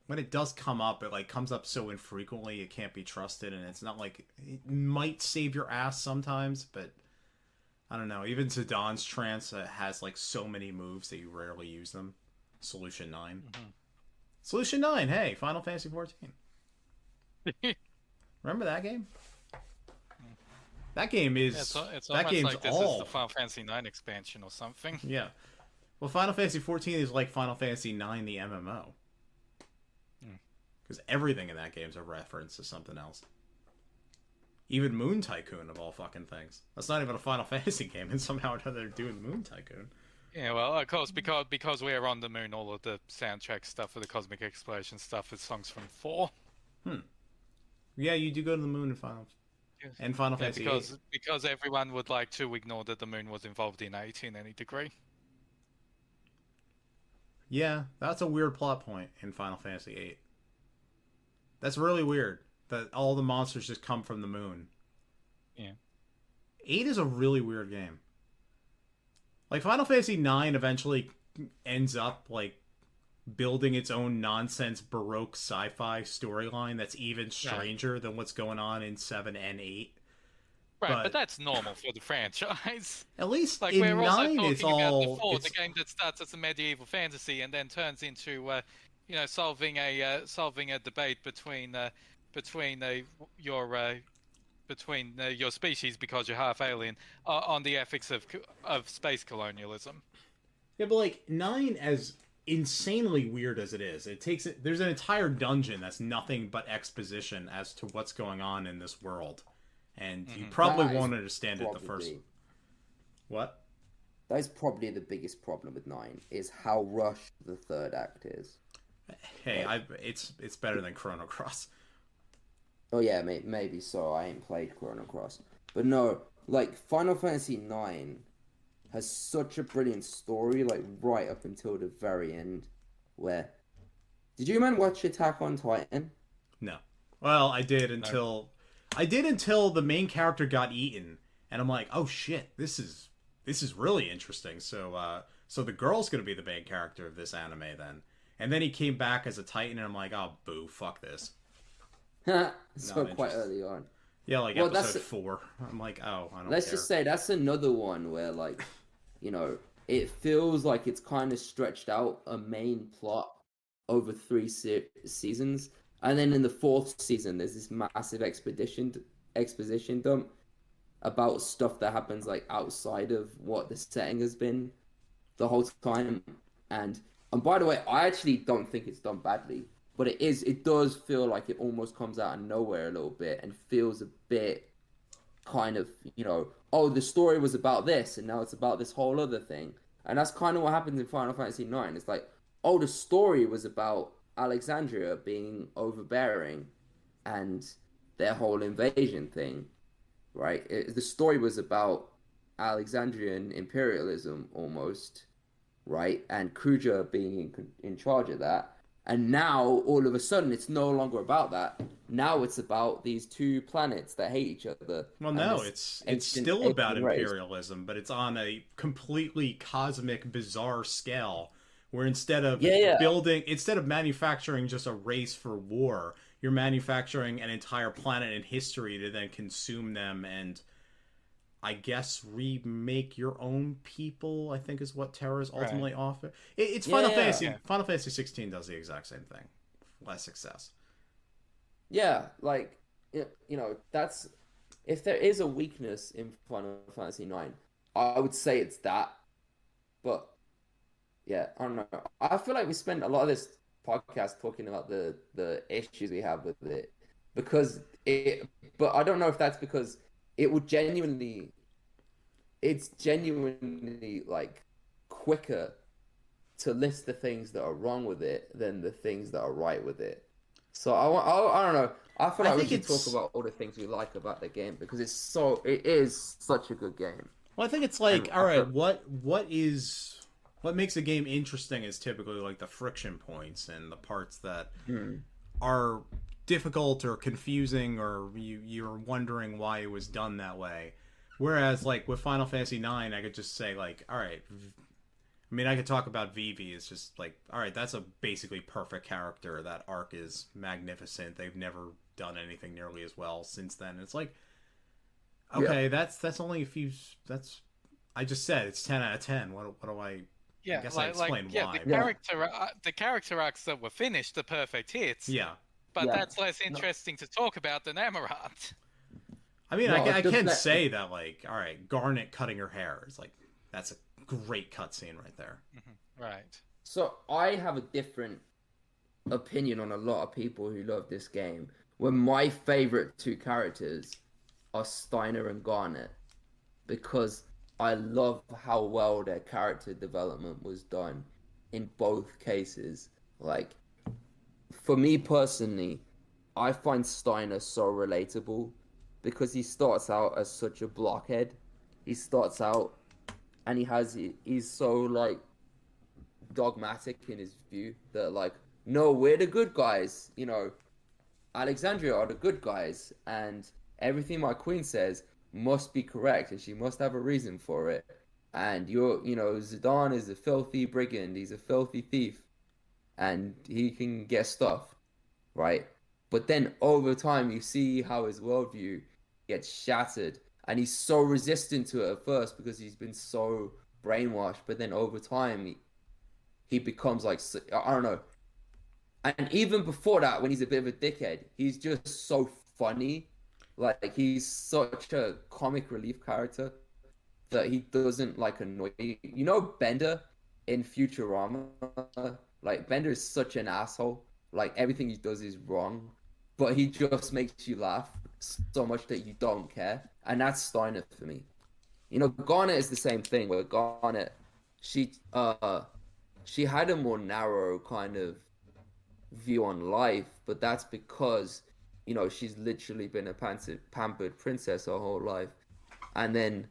A: when it does come up, it, like, comes up so infrequently it can't be trusted, and it's not like... It might save your ass sometimes, but... I don't know. Even Zidane Trance has, like, so many moves that you rarely use them. Solution 9. Mm-hmm. Solution 9, hey, Final Fantasy 14. Remember that game? That game is...
C: It's
A: that
C: almost
A: game's
C: like this
A: all...
C: is the Final Fantasy 9 expansion or something.
A: Yeah. Well, Final Fantasy 14 is like Final Fantasy 9, the MMO. Because everything in that game is a reference to something else. Even Moon Tycoon, of all fucking things. That's not even a Final Fantasy game, and somehow or another they're doing Moon Tycoon.
C: Yeah, well, of course, because we're on the moon, all of the soundtrack stuff for the Cosmic Exploration stuff is songs from 4.
A: Yeah, you do go to the moon in Final...
C: Yes.
A: And Final Fantasy
C: because everyone would like to ignore that the moon was involved in 8 in any degree.
A: Yeah, that's a weird plot point in Final Fantasy VIII. That's really weird, that all the monsters just come from the moon.
C: Yeah.
A: 8 is a really weird game. Like, Final Fantasy IX eventually ends up, like, building its own nonsense Baroque sci-fi storyline that's even stranger than what's going on in 7 and 8.
C: Right, but that's normal for the franchise.
A: At least
C: like,
A: in
C: we're
A: 9,
C: also talking
A: it's
C: about
A: all...
C: the 4, the game that starts as a medieval fantasy and then turns into, solving a debate between your species because you're half alien on the ethics of space colonialism.
A: Yeah, but like 9, as insanely weird as it is, there's an entire dungeon that's nothing but exposition as to what's going on in this world, and you probably won't understand it the first. What?
B: That is probably the biggest problem with 9 is how rushed the third act is.
A: Hey, it's better than Chrono Cross.
B: Oh yeah, maybe so. I ain't played Chrono Cross, but no, like Final Fantasy 9 has such a brilliant story, like right up until the very end. Where did you man watch Attack on Titan?
A: No. Well, I did until the main character got eaten, and I'm like, oh shit, this is really interesting. So the girl's gonna be the main character of this anime then. And then he came back as a Titan, and I'm like, oh boo, fuck this.
B: So quite early on.
A: Yeah, like episode 4. I'm like, oh, I don't
B: Let's
A: care.
B: just say that's another one where, like, it feels like it's kind of stretched out a main plot over 3 seasons. And then in the 4th season, there's this massive exposition dump about stuff that happens, like, outside of what the setting has been the whole time. And by the way, I actually don't think it's done badly. But it does feel like it almost comes out of nowhere a little bit and feels a bit kind of, oh, the story was about this and now it's about this whole other thing. And that's kind of what happens in Final Fantasy IX. It's like, oh, the story was about Alexandria being overbearing and their whole invasion thing, right? The story was about Alexandrian imperialism almost, right? And Kuja being in charge of that. And now, all of a sudden, it's no longer about that. Now it's about these 2 planets that hate each other.
A: Well, no, it's still about imperialism, but it's on a completely cosmic, bizarre scale, where instead of manufacturing just a race for war, you're manufacturing an entire planet and history to then consume them and, I guess, remake your own people, I think is what Terra's ultimately offer. It's Final Fantasy. Yeah. Final Fantasy 16 does the exact same thing. Less success.
B: Yeah, like, that's... If there is a weakness in Final Fantasy 9, I would say it's that. But, yeah, I don't know. I feel like we spent a lot of this podcast talking about the issues we have with it. But I don't know if that's because... it's genuinely like quicker to list the things that are wrong with it than the things that are right with it. So I don't know. I feel like we should talk about all the things we like about the game because it is such a good game.
A: Well, I think it's like, all right, what makes a game interesting is typically like the friction points and the parts that are difficult or confusing or you're wondering why it was done that way. Whereas like with Final Fantasy IX, I could just say like, all right, I mean, I could talk about Vivi. It's just like, all right, that's a basically perfect character. That arc is magnificent. They've never done anything nearly as well since then. It's like, okay, that's only a few. That's I just said it's 10 out of 10. What do I?
C: Yeah,
A: I guess I explained why.
C: The character arcs that were finished are perfect hits.
A: Yeah,
C: but that's less interesting to talk about than Amaranth.
A: I mean, I can say that, like, all right, Garnet cutting her hair is like, that's a great cutscene right there.
C: Mm-hmm. Right.
B: So I have a different opinion on a lot of people who love this game. Where my favorite two characters are Steiner and Garnet, because I love how well their character development was done in both cases. Like, for me personally, I find Steiner so relatable because he starts out as such a blockhead. He starts out and he's so like dogmatic in his view that like, no, we're the good guys, you know, Alexandria are the good guys, and everything my queen says must be correct and she must have a reason for it. And Zidane is a filthy brigand, he's a filthy thief, and he can get stuff, right? But then over time you see how his worldview gets shattered, and he's so resistant to it at first because he's been so brainwashed, but then over time he becomes like, I don't know. And even before that, when he's a bit of a dickhead, he's just so funny. Like, he's such a comic relief character that he doesn't like annoy you. You know Bender in Futurama? Like, Bender is such an asshole. Like, everything he does is wrong, but he just makes you laugh so much that you don't care. And that's Steiner for me. You know, Garnet is the same thing, where Garnet, she had a more narrow kind of view on life, but that's because, you know, she's literally been a pampered princess her whole life. And then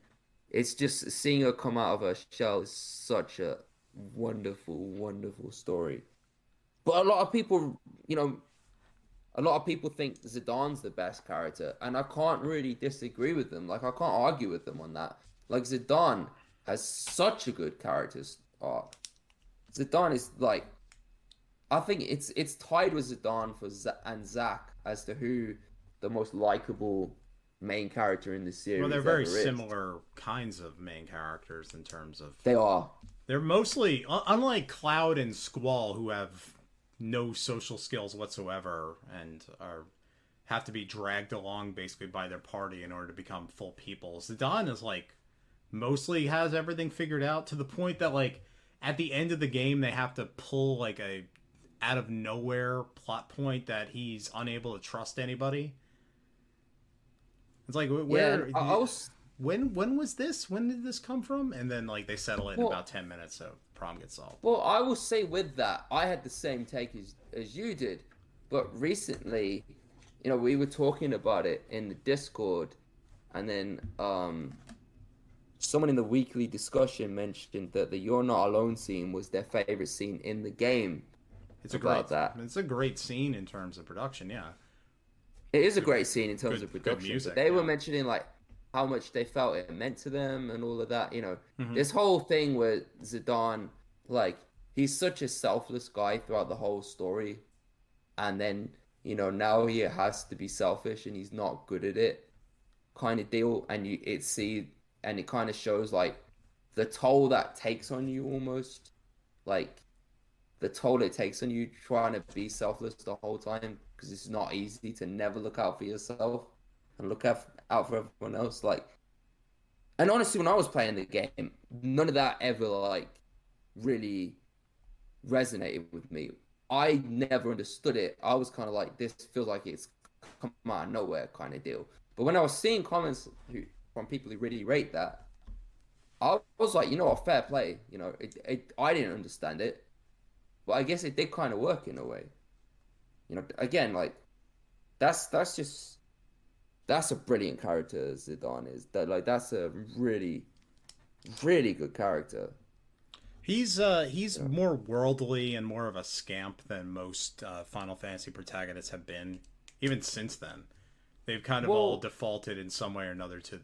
B: it's just seeing her come out of her shell is such a wonderful, wonderful story. But a lot of people think Zidane's the best character, and I can't really disagree with them. Like, I can't argue with them on that. Like, Zidane has such a good character arc. Zidane is like, I think it's tied with Zidane and Zack as to who the most likable main character in the series.
A: Well, they're very similar kinds of main characters in terms of...
B: They are.
A: They're mostly, unlike Cloud and Squall, who have no social skills whatsoever and have to be dragged along basically by their party in order to become full people. Zidane is like, mostly has everything figured out, to the point that like at the end of the game they have to pull like a out of nowhere plot point that he's unable to trust anybody. It's like, where...
B: Yeah,
A: when was this? When did this come from? And then like they settle it in about 10 minutes, so the problem gets solved.
B: Well, I will say with that, I had the same take as you did, but recently, you know, we were talking about it in the Discord, and then someone in the weekly discussion mentioned that the "You're Not Alone" scene was their favorite scene in the game.
A: It's a great scene in terms of production, yeah.
B: It is a great scene in terms of production.
A: Music,
B: but they were mentioning like how much they felt it meant to them and all of that. You know, this whole thing where Zidane, like, he's such a selfless guy throughout the whole story, and then, you know, now he has to be selfish and he's not good at it, kind of deal. And it kind of shows like the toll that takes on you, almost like the toll it takes on you trying to be selfless the whole time, because it's not easy to never look out for yourself and look out for everyone else. Like, and honestly, when I was playing the game, none of that ever like really resonated with me. I never understood it. I was kind of like, this feels like it's come out of nowhere kind of deal. But when I was seeing comments from people who really rate that, I was like, you know what, fair play. You know, I didn't understand it, but I guess it did kind of work in a way. You know, again, like, that's a brilliant character, Zidane is. That's a really, really good character.
A: He's more worldly and more of a scamp than most Final Fantasy protagonists have been, even since then. They've kind of all defaulted in some way or another to...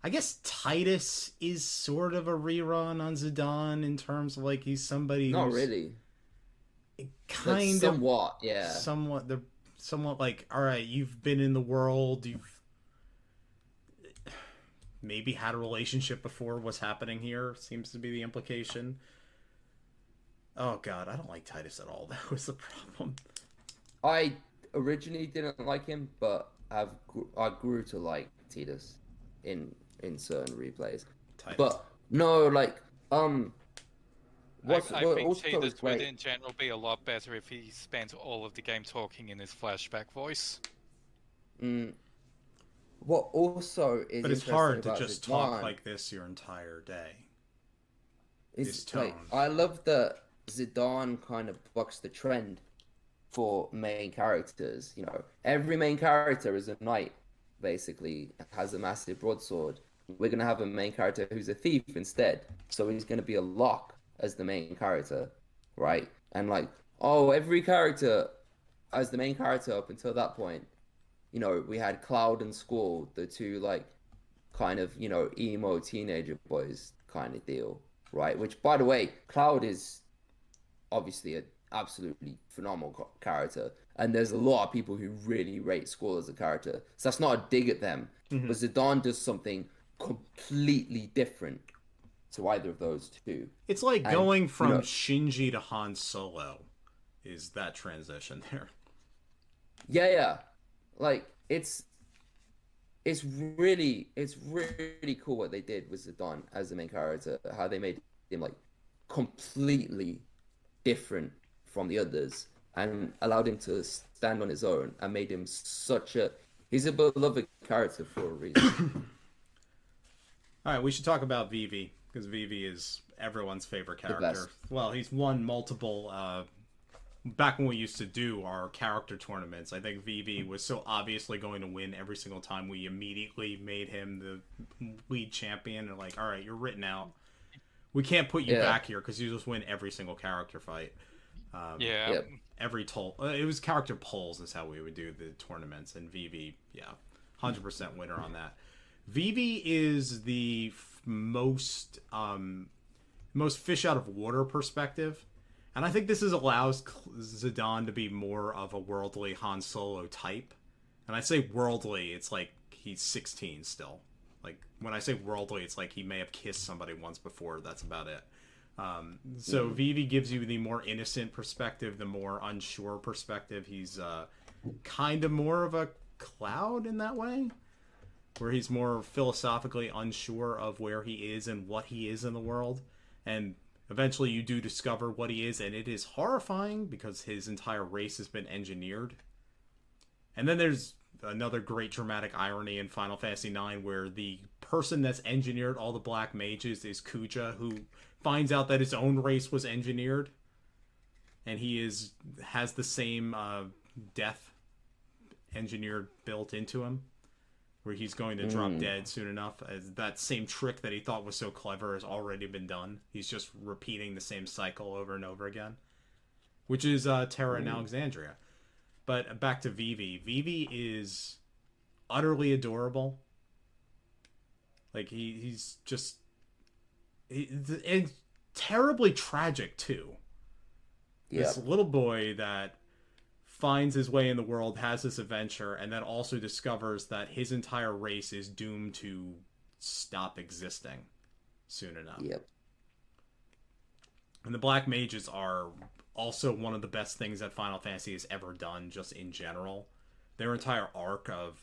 A: I guess Titus is sort of a rerun on Zidane in terms of like he's somebody
B: Not
A: who's
B: really.
A: kind of
B: Somewhat, yeah.
A: they're somewhat like, all right, you've been in the world, you've maybe had a relationship before. What's happening here seems to be the implication. Oh god, I don't like Titus at all. That was the problem.
B: I originally didn't like him, but I grew to like Titus in certain replays.
A: Titus.
B: But no, like
C: I think
B: also
C: Titus would
B: great.
C: in general be a lot better if he spent all of the game talking in his flashback voice.
B: What also is
A: But it's
B: interesting
A: hard to
B: about
A: just
B: Zidane
A: talk like this your entire day.
B: is
A: His tone.
B: like I love that Zidane kind of bucks the trend for main characters. You know, every main character is a knight, basically, has a massive broadsword. We're gonna have a main character who's a thief instead, so he's gonna be a lock as the main character, right? And like, oh, every character as the main character up until that point, you know, we had Cloud and Squall, the two like kind of, you know, emo teenager boys kind of deal, right? Which, by the way, Cloud is obviously an absolutely phenomenal character, and there's a lot of people who really rate Squall as a character, so that's not a dig at them. But Zidane does something completely different to either of those two.
A: It's like going from Shinji to Han Solo is that transition there.
B: Yeah. Like it's really cool what they did with Zidane as the main character, how they made him like completely different from the others and allowed him to stand on his own and made him he's a beloved character for a reason.
A: All right, we should talk about Vivi, because Vivi is everyone's favorite character. Well, he's won multiple back when we used to do our character tournaments. I think Vivi was so obviously going to win every single time, we immediately made him the lead champion and like, all right, you're written out. We can't put you back here because you just win every single character fight. Every it was character polls is how we would do the tournaments, and Vivi, 100% winner on that. Vivi is the most fish out of water perspective, and I think this allows Zidane to be more of a worldly Han Solo type. And I say worldly, it's like he's 16 still. Like when I say worldly, it's like he may have kissed somebody once before. That's about it. So Vivi gives you the more innocent perspective, the more unsure perspective. He's kind of more of a Cloud in that way, where he's more philosophically unsure of where he is and what he is in the world. And eventually you do discover what he is, and it is horrifying because his entire race has been engineered. And then there's another great dramatic irony in Final Fantasy IX where the person that's engineered all the black mages is Kuja, who finds out that his own race was engineered, and he has the same death engineered built into him, where he's going to drop dead soon enough. As that same trick that he thought was so clever has already been done. He's just repeating the same cycle over and over again, which is Terra and Alexandria. But back to Vivi. Vivi is utterly adorable. Like he's just and terribly tragic too. This little boy that finds his way in the world, has this adventure, and then also discovers that his entire race is doomed to stop existing soon enough.
B: Yep.
A: And the Black Mages are also one of the best things that Final Fantasy has ever done, just in general. Their entire arc of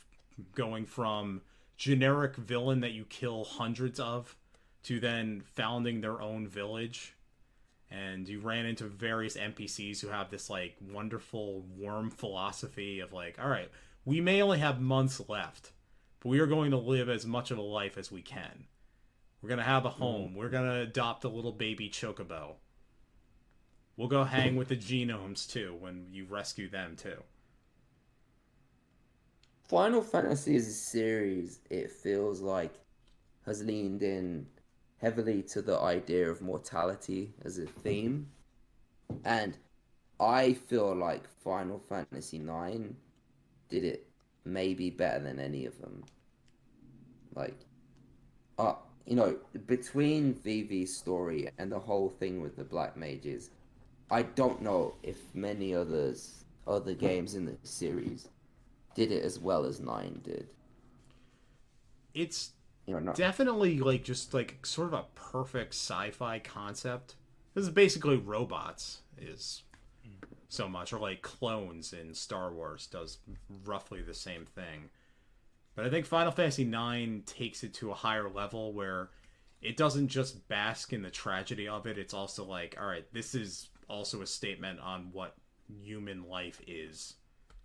A: going from generic villain that you kill hundreds of to then founding their own village. And you ran into various NPCs who have this like wonderful warm philosophy of like, all right, we may only have months left, but we are going to live as much of a life as we can. We're going to have a home. We're going to adopt a little baby chocobo. We'll go hang with the genomes too when you rescue them too.
B: Final Fantasy as a series, it feels like, has leaned in heavily to the idea of mortality as a theme. And I feel like Final Fantasy IX did it maybe better than any of them. Like, you know, between VV's story and the whole thing with the Black Mages, I don't know if many other games in the series did it as well as 9 did.
A: It's
B: You know,
A: definitely like just like sort of a perfect sci-fi concept. This is basically robots is so much, or like clones in Star Wars does roughly the same thing. But I think Final Fantasy IX takes it to a higher level where it doesn't just bask in the tragedy of it. It's also like, all right, this is also a statement on what human life is.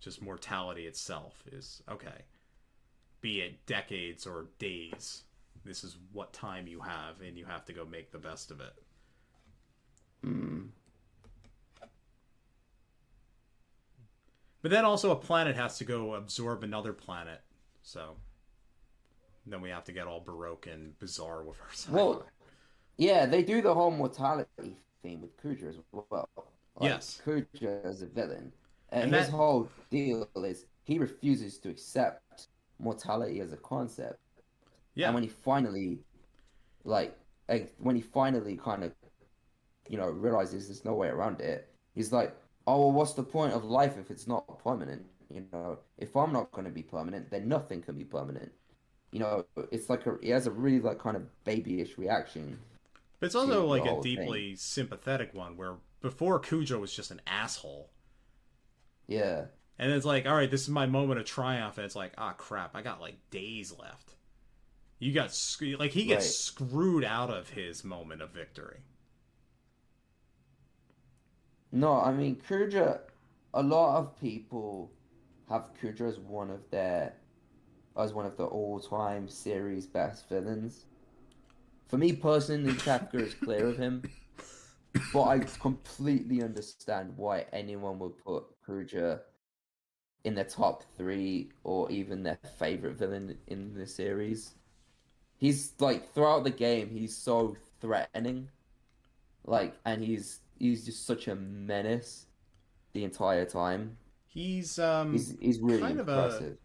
A: Just mortality itself is, okay. Be it decades or days. This is what time you have, and you have to go make the best of it. But then also a planet has to go absorb another planet. So then we have to get all Baroque and bizarre with our sci-fi.
B: well, yeah, they do the whole mortality theme with Kuja as well. Like,
A: Yes.
B: Kuja as a villain.
A: And
B: His
A: that-
B: whole deal is he refuses to accept mortality as a concept.
A: Yeah.
B: And when he finally, kind of, you know, realizes there's no way around it, he's like, oh, well, what's the point of life if it's not permanent? You know, if I'm not going to be permanent, then nothing can be permanent. You know, it's like he has a really like kind of babyish reaction.
A: But it's also
B: the
A: like a
B: whole
A: deeply sympathetic one where before Cujo was just an asshole.
B: Yeah.
A: And it's like, all right, this is my moment of triumph. And it's like, ah, crap, I got like days left. You got, like, he gets
B: Right.
A: screwed out of his moment of victory.
B: No, I mean, Kuja, a lot of people have Kuja as one of the all-time series best villains. For me personally, Kafka is clear of him, but I completely understand why anyone would put Kuja in their top 3 or even their favorite villain in the series. He's like throughout the game, he's so threatening, like, and he's just such a menace the entire time.
A: He's
B: really
A: kind of
B: impressive.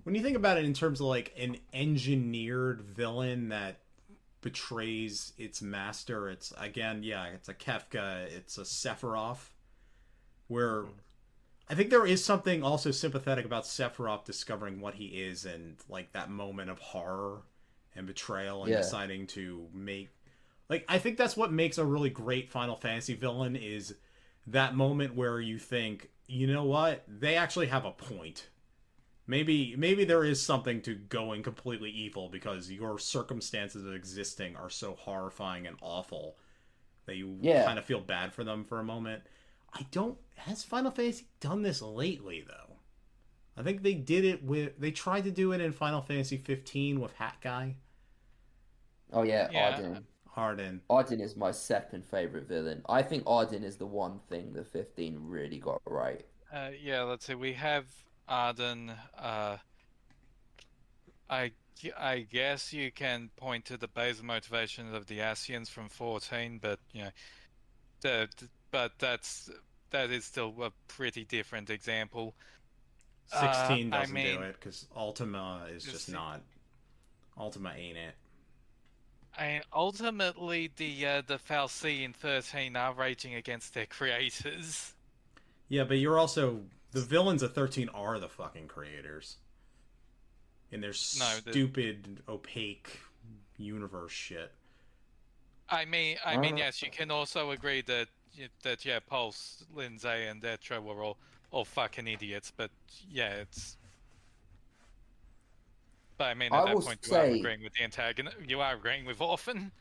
A: when you think about it in terms of like an engineered villain that betrays its master, it's again, yeah, it's a Kefka, it's a Sephiroth, where I think there is something also sympathetic about Sephiroth discovering what he is and like that moment of horror and betrayal and
B: Yeah.
A: deciding to make, like, I think that's what makes a really great Final Fantasy villain, is that moment where you think, you know what, they actually have a point. Maybe there is something to going completely evil because your circumstances of existing are so horrifying and awful that you kind of feel bad for them for a moment. Has Final Fantasy done this lately though? I think they did it they tried to do it in Final Fantasy 15 with Hat Guy.
B: Oh yeah,
C: Yeah.
A: Arden.
B: Arden is my second favorite villain. I think Arden is the one thing that 15 really got right.
C: Yeah, let's see. We have Arden. I guess you can point to the base motivations of the Asians from 14, but you know, that is still a pretty different example.
A: 16
C: I
A: doesn't
C: mean,
A: do it because Ultima is just not. Ultima ain't it.
C: Ultimately, the Fal'Cie in 13 are raging against their creators.
A: Yeah, but you're also, the villains of 13 are the fucking creators. In their stupid, opaque universe shit.
C: I mean, yes, you can also agree that yeah, Pulse, Lindsay, and Detro were all fucking idiots. But yeah, it's. But I mean, at that point, you are agreeing with the antagonist. You are agreeing with Orphan.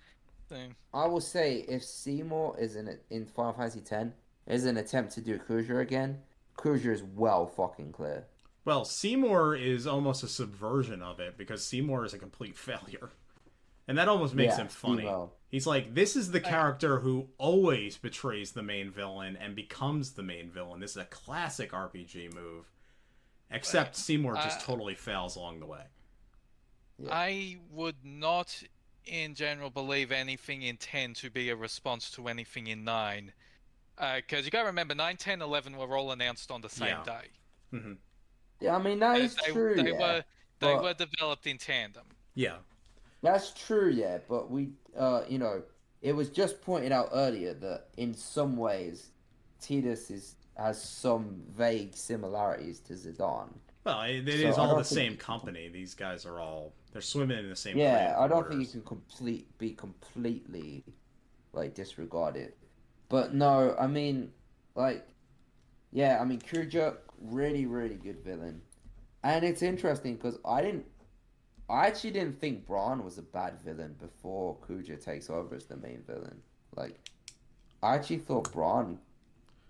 C: So...
B: I will say, if Seymour is in Final Fantasy X is an attempt to do Kuja again, Kuja is well fucking clear.
A: Well, Seymour is almost a subversion of it because Seymour is a complete failure. And that almost makes him funny.
B: Seymour.
A: He's like, this is the character who always betrays the main villain and becomes the main villain. This is a classic RPG move. Except Seymour just totally fails along the way.
B: Yeah.
C: I would not, in general, believe anything in 10 to be a response to anything in 9. Because you gotta remember, 9, 10, 11 were all announced on the same day.
A: Mm-hmm.
B: Yeah, I mean, that is true.
C: They were developed in tandem.
A: Yeah.
B: That's true, yeah, but you know, it was just pointed out earlier that in some ways, Tidus has some vague similarities to Zidane.
A: Well, it
B: So
A: is
B: I
A: all
B: don't
A: the
B: think
A: same company. These guys are all they're swimming in the same.
B: Yeah, I don't think
A: waters.
B: you can be completely like disregard it. But no, I mean, like, yeah, I mean, Kuja, really, really good villain, and it's interesting because I actually didn't think Braun was a bad villain before Kuja takes over as the main villain. Like, I actually thought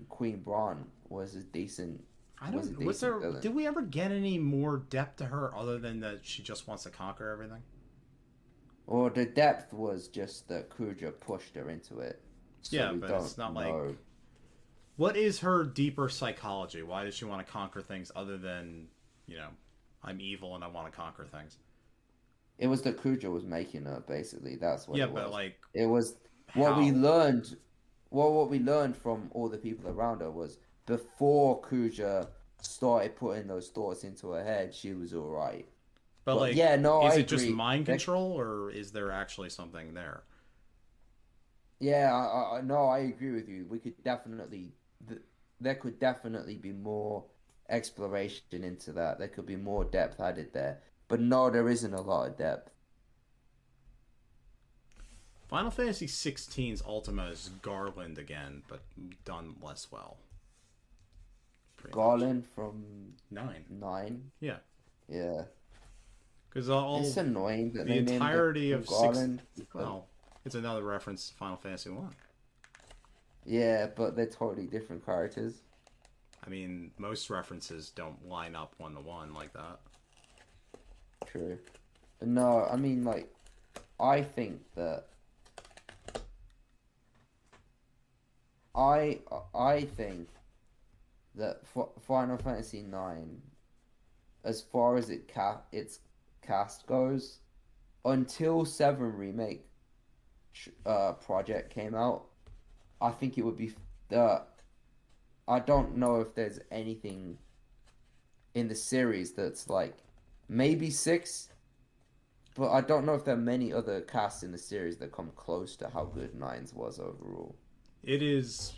B: Queen Braun was a decent.
A: I
B: Was a
A: don't. Was
B: decent
A: there?
B: villain.
A: Did we ever get any more depth to her other than that she just wants to conquer everything?
B: Or the depth was just that Kuja pushed her into it. So
A: Yeah,
B: we
A: but
B: don't
A: it's not
B: know.
A: like. What is her deeper psychology? Why does she want to conquer things other than, I'm evil and I want to conquer things?
B: It was that Kuja was making her, basically. That's what
A: Yeah,
B: it was.
A: but like,
B: It was what we
A: how?
B: learned. Well, what we learned from all the people around her was before Kuja started putting those thoughts into her head, she was all right.
A: But like,
B: yeah, no,
A: is
B: I
A: it just
B: agree.
A: mind control or is there actually something there?
B: Yeah, no, I agree with you. We could definitely, there could definitely be more exploration into that. There could be more depth added there. But no, there isn't a lot of depth.
A: Final Fantasy XVI's Ultima is Garland again, but done less well. Pretty much.
B: Garland from
A: 9.
B: 9.
A: Yeah.
B: Yeah.
A: Because
B: It's annoying that
A: the
B: they named
A: entirety
B: it
A: of
B: Garland.
A: Well, it's another reference to Final Fantasy 1.
B: Yeah, but they're totally different characters.
A: I mean, most references don't line up one-to-one like that.
B: True. But no, I mean, like, I think that I think that Final Fantasy 9, as far as its cast goes, until 7 Remake project came out, I think it would be I don't know if there's anything in the series that's like maybe 6, but I don't know if there are many other casts in the series that come close to how good 9's was overall.
A: It's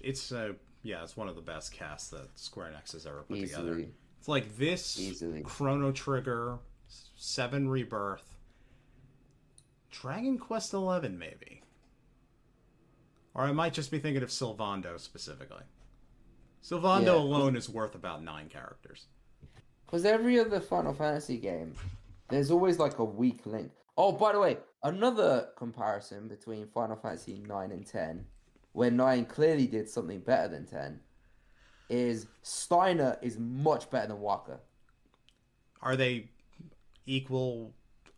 A: one of the best casts that Square Enix has ever put together. It's like this, Chrono Trigger, 7 Rebirth, Dragon Quest XI maybe. Or I might just be thinking of Sylvando specifically. Sylvando alone is worth about 9 characters.
B: Because every other Final Fantasy game, there's always like a weak link. Oh, by the way, another comparison between Final Fantasy 9 and 10, where 9 clearly did something better than 10, is Steiner is much better than Waka.
A: Are they equal?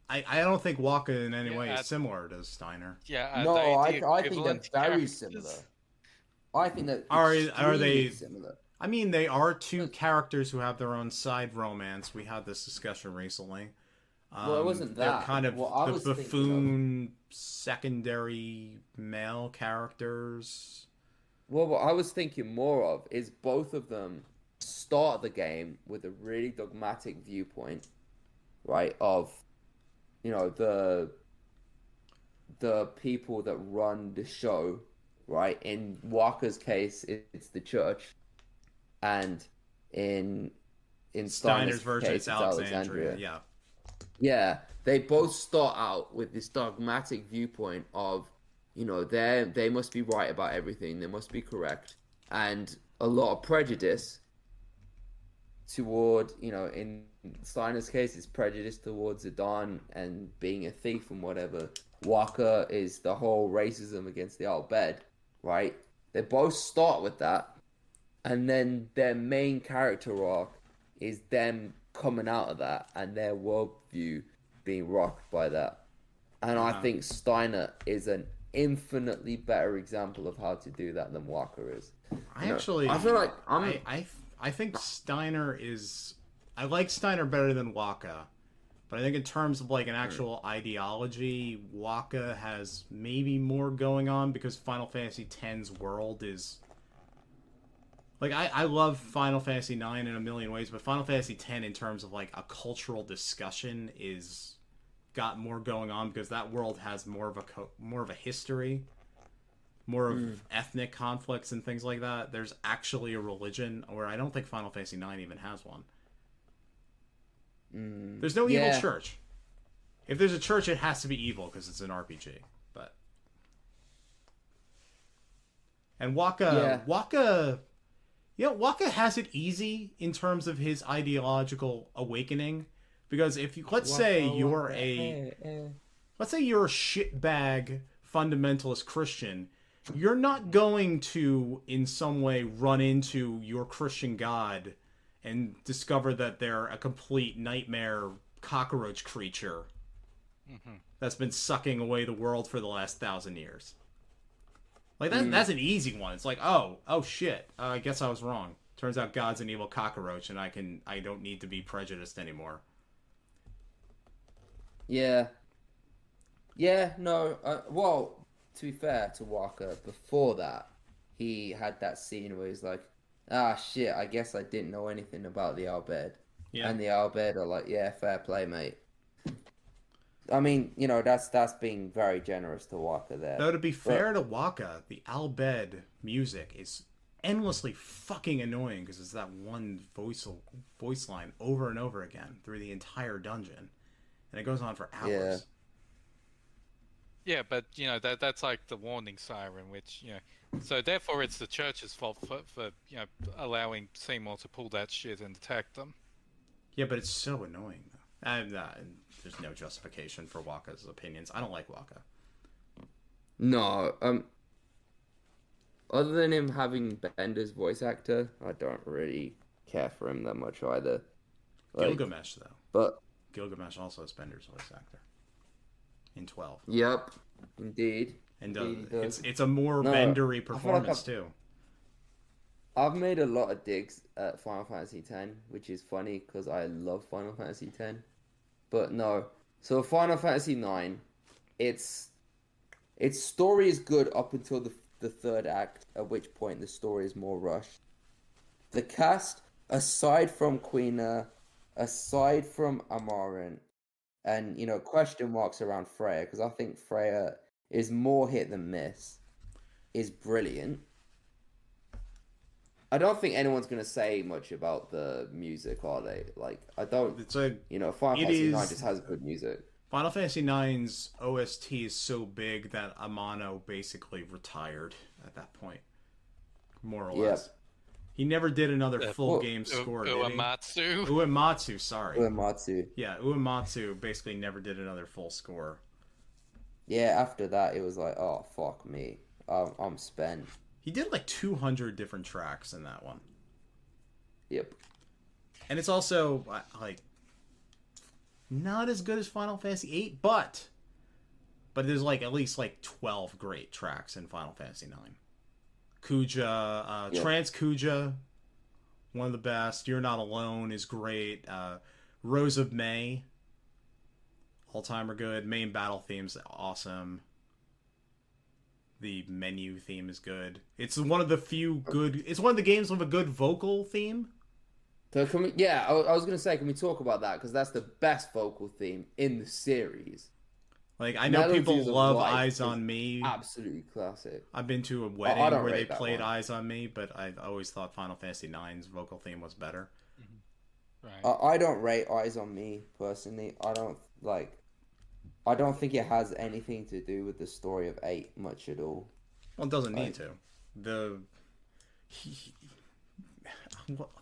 A: I don't think Waka in any way is similar to Steiner.
C: Yeah,
B: no, I think they're very similar. I think that
A: are they
B: similar?
A: I mean, they are 2 characters who have their own side romance. We had this discussion recently.
B: Well, it wasn't that.
A: They're kind of the
B: buffoon
A: secondary male characters.
B: Well, what I was thinking more of is both of them start the game with a really dogmatic viewpoint, right? Of, the people that run the show, right? In Walker's case, it's the church, and in Steiner's version,
A: it's Alexandria. Yeah.
B: Yeah, they both start out with this dogmatic viewpoint of, they must be right about everything, they must be correct, and a lot of prejudice toward, in Steiner's case, it's prejudice towards Zidane and being a thief and whatever. Waka is the whole racism against the Al Bhed, right? They both start with that, and then their main character arc is them coming out of that and their worldview being rocked by that. And I think Steiner is an infinitely better example of how to do that than Walker is.
A: I feel like I think Steiner is. I like Steiner better than Waka, but I think in terms of like an actual ideology, Waka has maybe more going on because Final Fantasy X's world is. Like, I love Final Fantasy IX in a million ways, but Final Fantasy X in terms of, like, a cultural discussion is got more going on because that world has more of a history, more of ethnic conflicts and things like that. There's actually a religion, where I don't think Final Fantasy IX even has one. There's no evil church. If there's a church, it has to be evil because it's an RPG. But and Waka, Waka has it easy in terms of his ideological awakening, because if you let's say you're a shitbag fundamentalist Christian, you're not going to in some way run into your Christian God and discover that they're a complete nightmare cockroach creature that's been sucking away the world for the last 1,000 years. Like that's an easy one. It's like, oh shit, I guess I was wrong. Turns out God's an evil cockroach, and I don't need to be prejudiced anymore.
B: Yeah, no. Well, to be fair to Walker, before that, he had that scene where he's like, "Ah, shit, I guess I didn't know anything about the Albed." Yeah. And the Albed are like, "Yeah, fair play, mate." I mean, that's being very generous to Waka there.
A: Though, to be fair to Waka, the Albed music is endlessly fucking annoying because it's that one voice line over and over again through the entire dungeon, and it goes on for hours.
C: Yeah, but that's like the warning siren, which so therefore it's the church's fault for allowing Seymour to pull that shit and attack them.
A: Yeah, but it's so annoying though. And there's no justification for Waka's opinions. I don't like Waka.
B: No, other than him having Bender's voice actor, I don't really care for him that much either.
A: Gilgamesh though.
B: But
A: Gilgamesh also has Bender's voice actor. In 12.
B: Yep, indeed.
A: And it's a more Bendery performance too.
B: I've made a lot of digs at Final Fantasy X, which is funny because I love Final Fantasy X. But no, so Final Fantasy IX, its story is good up until the third act, at which point the story is more rushed. The cast, aside from Quina, aside from Amaranth, and question marks around Freya, because I think Freya is more hit than miss, is brilliant. I don't think anyone's going to say much about the music, are they? Like, I don't... Final Fantasy IX just has good music.
A: Final Fantasy IX's OST is so big that Amano basically retired at that point. More or less. He never did another full game score,
C: Uematsu?
A: Uematsu, sorry.
B: Uematsu.
A: Yeah, Uematsu basically never did another full score.
B: Yeah, after that, it was like, oh, fuck me. I'm spent.
A: He did like 200 different tracks in that one.
B: Yep.
A: And it's also, like, not as good as Final Fantasy VIII, but there's, like, at least, like, 12 great tracks in Final Fantasy IX. Kuja, Trans Kuja, one of the best. You're Not Alone is great. Rose of May, all-time are good. Main battle theme's awesome. The menu theme is good. It's one of the few good... It's one of the games with a good vocal theme.
B: So can we... I was going to say, can we talk about that? Because that's the best vocal theme in the series.
A: Like, I know people love Eyes on Me.
B: Absolutely classic.
A: I've been to a wedding where they played Eyes on Me, but I always thought Final Fantasy IX's vocal theme was better.
C: Mm-hmm. Right.
B: I don't rate Eyes on Me, personally. I don't think it has anything to do with the story of 8 much at all.
A: Well, it doesn't need to.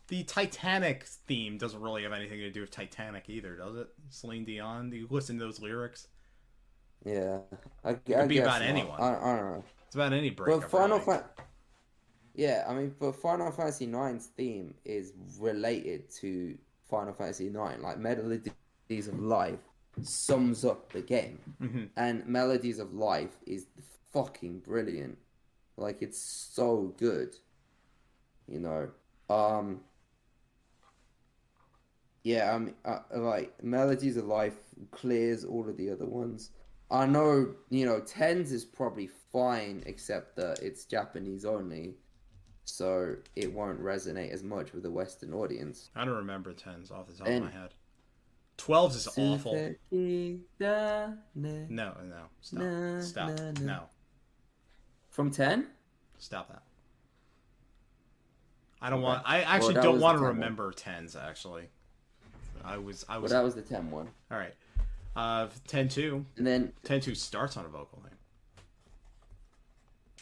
A: The Titanic theme doesn't really have anything to do with Titanic either, does it? Celine Dion, do you listen to those lyrics?
B: Yeah.
A: It could be about anyone.
B: I don't know.
A: It's about any breakup. But
B: Final Fantasy IX's theme is related to Final Fantasy IX. Like, Melodies of Life sums up the game.
A: Mm-hmm.
B: And Melodies of Life is fucking brilliant. Like, it's so good. Like, Melodies of Life clears all of the other ones. I know, 10s is probably fine, except that it's Japanese only, so it won't resonate as much with the Western audience.
A: I don't remember 10s off the top of my head. 12's is awful.
B: No.
A: No. Stop. No.
B: From 10?
A: Stop that. I don't want.
B: Okay.
A: I actually
B: Well, that
A: don't
B: was
A: want
B: the
A: to
B: 10 one.
A: remember 10s. Actually, I was.
B: Well, that was the 10 one.
A: All right. 10-2.
B: And then
A: 10-2 starts on a vocal thing.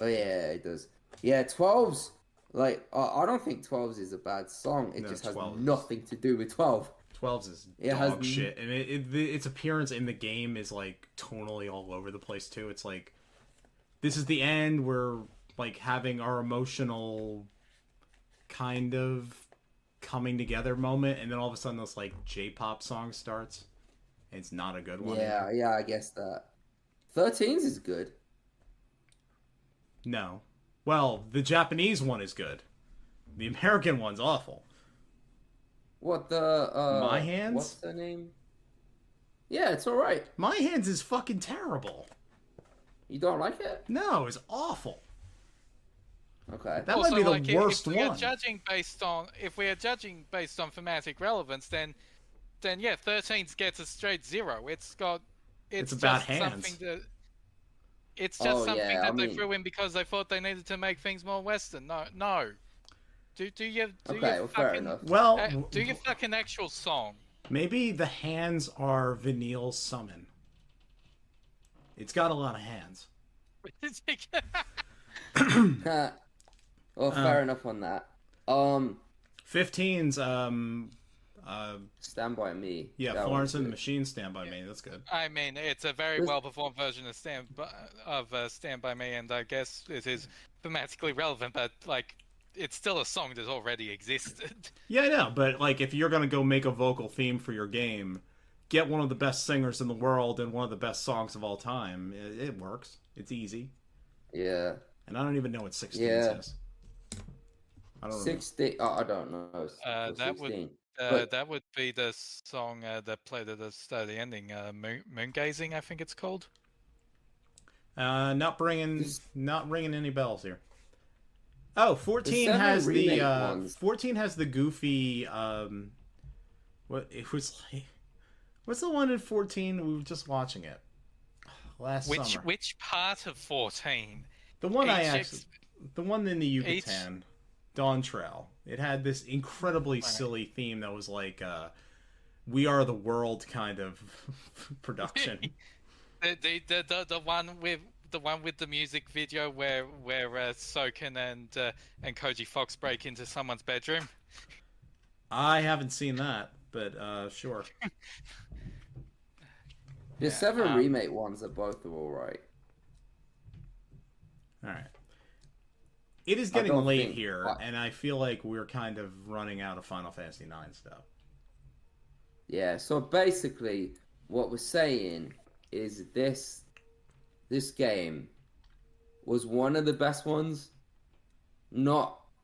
B: oh yeah, it does. Yeah, 12's like I don't think 12's is a bad song. It
A: No,
B: just has
A: 12's
B: nothing to do with 12.
A: 12's is
B: It
A: dog
B: has-
A: shit, and its appearance in the game is like tonally all over the place too. It's like this is the end. We're like having our emotional kind of coming together moment, and then all of a sudden this like J-pop song starts. And it's not a good one.
B: Yeah, I guess that. 13's is good.
A: No. Well, the Japanese one is good. The American one's awful.
B: What the
A: My Hands?
B: What's the name? Yeah, it's all right.
A: My Hands is fucking terrible.
B: You don't like it?
A: No, it's awful.
B: Okay.
A: That
C: Also,
A: might be the
C: like,
A: worst
C: if we are
A: one.
C: judging based on thematic relevance, then yeah, 13's gets a straight 0. It's
A: about
C: just
A: hands.
C: something that it's just
B: Oh,
C: something
B: yeah,
C: that
B: I
C: they
B: mean-
C: threw in because they thought they needed to make things more Western. No. Do you
B: Okay, well, fair
C: fucking,
B: enough.
A: Well,
C: do your fucking actual song.
A: maybe the hands are Vanille's summon. It's got a lot of hands.
B: Well, fair enough on that.
A: 15's
B: Stand By Me.
A: yeah,
B: That
A: Florence
B: one's
A: and the
B: good.
A: Machine Stand By Me. That's good.
C: I mean, it's a very
B: This-
C: well performed version of Stand By Me, and I guess it is thematically relevant, but like, it's still a song that already existed.
A: Yeah, I know, but like if you're gonna go make a vocal theme for your game, get one of the best singers in the world and one of the best songs of all time. It works. It's easy.
B: Yeah.
A: And I don't even know what 16
B: Yeah.
A: says. I don't know.
B: 16. Oh, I don't know. Or
C: That would
B: 16. But-
C: that would be the song that played at the start of the ending, Moon Gazing, I think it's called.
A: Not ringing any bells here. Oh, 14
B: seven
A: has the
B: remake ones.
A: 14 has the goofy what it was like. What's the one in 14? We were just watching it last summer.
C: Which part of 14?
A: The one I
C: H-
A: actually, the one in the Yucatan, Dawn Trail. It had this incredibly silly theme that was like "We Are the World" kind of production.
C: The one with the music video where Soken and Koji Fox break into someone's bedroom.
A: I haven't seen that, but sure.
B: The 7 remake ones are both all right.
A: All right. It is
B: I
A: getting
B: don't
A: late
B: think-
A: here, and I feel like we're kind of running out of Final Fantasy IX stuff.
B: Yeah, so basically, what we're saying is this game was one of the best ones.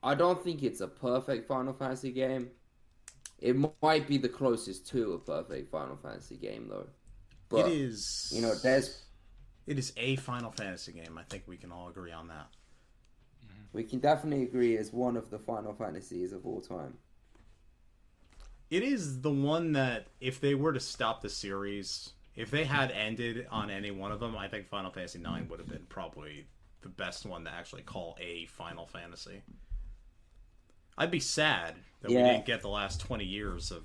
B: I don't think it's a perfect Final Fantasy game. It might be the closest to a perfect Final Fantasy game, though. But,
A: It is.
B: you know,
A: It is a Final Fantasy game. I think we can all agree on that.
B: we can definitely agree it's one of the Final Fantasies of all time.
A: It is the one that, if they were to stop the series, if they had ended on any one of them, I think Final Fantasy IX would have been probably the best one to actually call a Final Fantasy. I'd be sad that we
B: Yeah.
A: didn't get the last 20 years of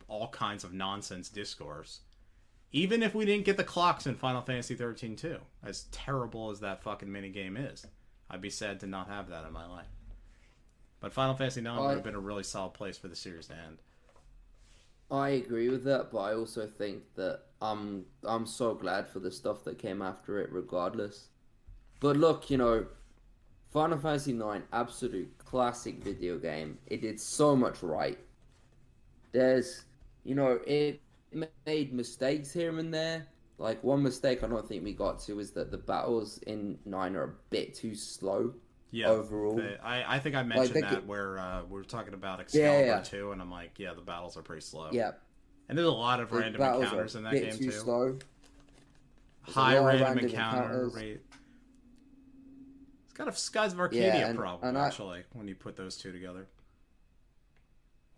A: all kinds of nonsense discourse. Even if we didn't get the clocks in Final Fantasy 13 too, as terrible as that fucking minigame is, I'd be sad to not have that in my life. But Final Fantasy IX would have been a really solid place for the series to end.
B: I agree with that, but I also think that I'm so glad for the stuff that came after it regardless. But look, you know, Final Fantasy IX, absolute classic video game. It did so much right. It made mistakes here and there. Like, one mistake I don't think we got to is that the battles in 9 are a bit too slow.
A: Yeah,
B: overall.
A: I think I mentioned that where we were talking about Excalibur 2, and I'm like, yeah, the battles are pretty slow.
B: Yeah.
A: And there's a lot of
B: The
A: random
B: battles
A: encounters
B: are
A: in
B: a
A: that
B: bit
A: game
B: too
A: too.
B: slow.
A: High
B: There's a lot of
A: random
B: random
A: encounter
B: encounters.
A: rate. It's got a Skies of Arcadia
B: Yeah,
A: problem,
B: and I-
A: actually, when you put those two together.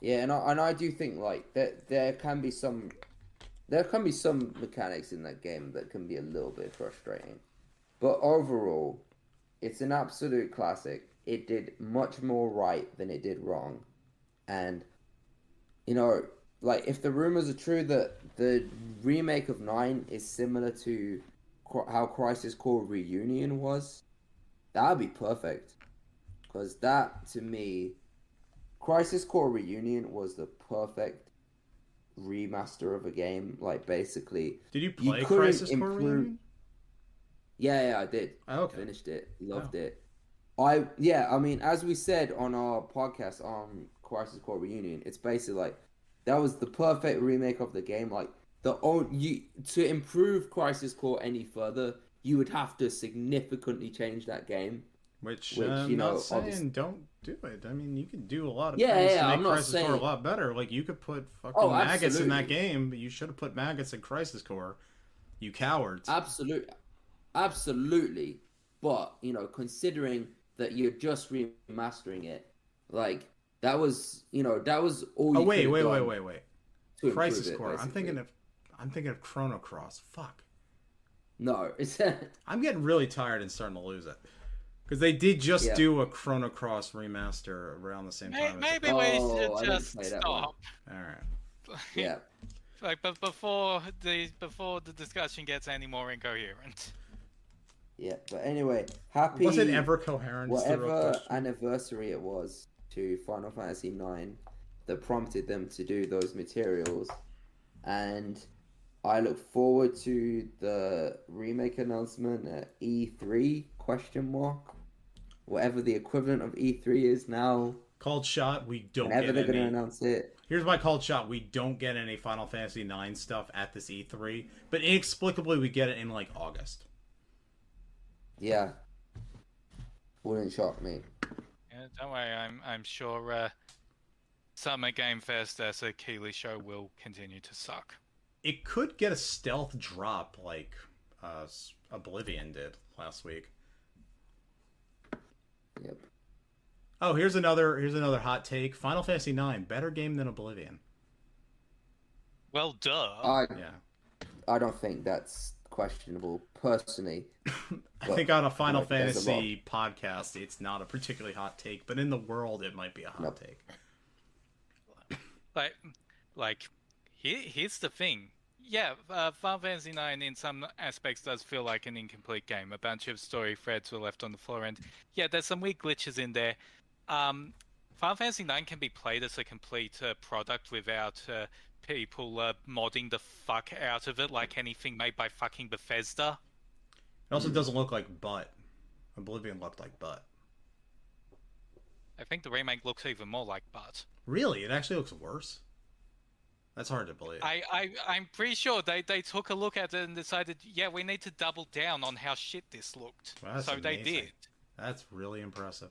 B: Yeah, and I do think like that there can be some there can be some mechanics in that game that can be a little bit frustrating. But overall, it's an absolute classic. It did much more right than it did wrong. And, you know, like, if the rumors are true that the remake of 9 is similar to how Crisis Core Reunion was, that would be perfect. Because that, to me, Crisis Core Reunion was the perfect remaster of a game. Like, basically,
A: did you play Crisis Core Reunion?
B: Yeah, I did.
A: Oh, okay.
B: Finished it. Loved it. I mean, as we said on our podcast on Crisis Core Reunion, it's basically like that was the perfect remake of the game. Like to improve Crisis Core any further, you would have to significantly change that game.
A: Which I'm not saying don't do it. I mean, you can do a lot of things to make Crisis Core a lot better. Like, you could put fucking maggots in that game, but you should have put maggots in Crisis Core. You cowards.
B: Absolutely. But, you know, considering that you're just remastering it, like, that was all you
A: wait.
B: to
A: Crisis
B: it,
A: Core.
B: basically.
A: I'm thinking of Chrono Cross. Fuck.
B: No, it's
A: I'm getting really tired and starting to lose it. Because they did just do a Chrono Cross remaster around the same time.
C: Maybe we should just stop.
A: Alright.
B: Yeah.
C: Like, but before the discussion gets any more incoherent.
B: Yeah, but anyway, happy...
A: Was it ever coherent?
B: Whatever anniversary it was to Final Fantasy IX that prompted them to do those materials. And I look forward to the remake announcement at E3, ? Whatever the equivalent of E3 is now.
A: Called shot, we don't get any.
B: Whenever they're going to announce it.
A: Here's my called shot. We don't get any Final Fantasy IX stuff at this E3. But inexplicably, we get it in, like, August.
B: Yeah. Wouldn't shock me.
C: Yeah, don't worry. I'm sure Summer Game Fest as a Keighley show will continue to suck.
A: It could get a stealth drop like Oblivion did last week.
B: Yep.
A: Oh, here's another hot take. Final Fantasy IX, better game than Oblivion.
C: Well, duh.
B: I don't think that's questionable, personally.
A: I think on a Final Fantasy podcast, it's not a particularly hot take, but in the world, it might be a hot take.
C: Here's the thing. Yeah, Final Fantasy IX in some aspects does feel like an incomplete game. A bunch of story threads were left on the floor, and yeah, there's some weird glitches in there. Final Fantasy IX can be played as a complete product without people modding the fuck out of it like anything made by fucking Bethesda.
A: It also doesn't look like butt. Oblivion looked like butt.
C: I think the remake looks even more like butt.
A: Really? It actually looks worse? That's hard to believe.
C: I'm pretty sure they took a look at it and decided, yeah, we need to double down on how shit this looked.
A: Well,
C: so
A: amazing.
C: They did.
A: That's really impressive.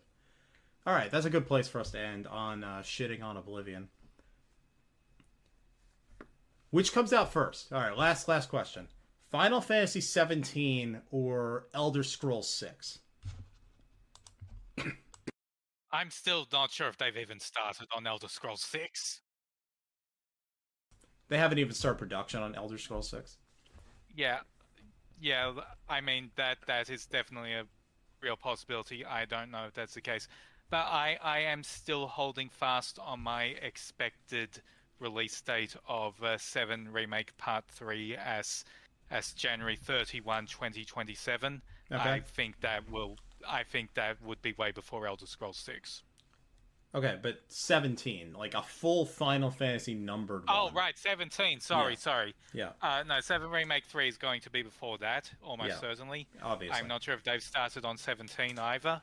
A: All right, that's a good place for us to end on shitting on Oblivion. Which comes out first? All right, last question. Final Fantasy 17 or Elder Scrolls 6?
C: I'm still not sure if they've even started on Elder Scrolls 6.
A: They haven't even started production on Elder Scrolls 6?
C: Yeah, I mean, that is definitely a real possibility. I don't know if that's the case. But I am still holding fast on my expected release date of 7 Remake Part 3 as January 31, 2027.
A: Okay.
C: I think that would be way before Elder Scrolls 6.
A: Okay, but 17, like a full Final Fantasy numbered one.
C: Oh, right, 17. Sorry.
A: Yeah.
C: No, 7 Remake 3 is going to be before that, almost certainly.
A: Obviously.
C: I'm not sure if they've started on 17 either.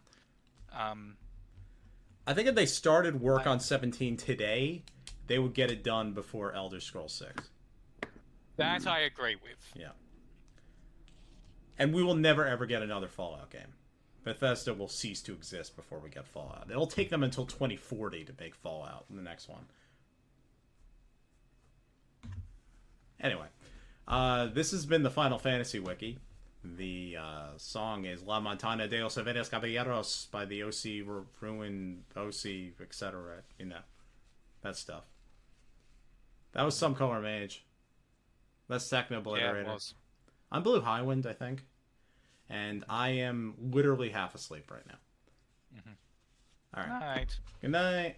A: I think if they started work on 17 today, they would get it done before Elder Scrolls 6.
C: That I agree with.
A: Yeah. And we will never ever get another Fallout game. Bethesda will cease to exist before we get Fallout. It'll take them until 2040 to make Fallout in the next one. Anyway, this has been the Final Fantasy Wiki. The song is La Montana de los Jovenes Caballeros by the OC Ruin, OC, etc. You know, that stuff. That was SomeColorMage. That's
C: Yeah,
A: Technobliterator.
C: it was.
A: I'm BlueHighwind, I think. And I am literally half asleep right now.
C: Mhm.
A: All right.
C: Right.
A: Good night.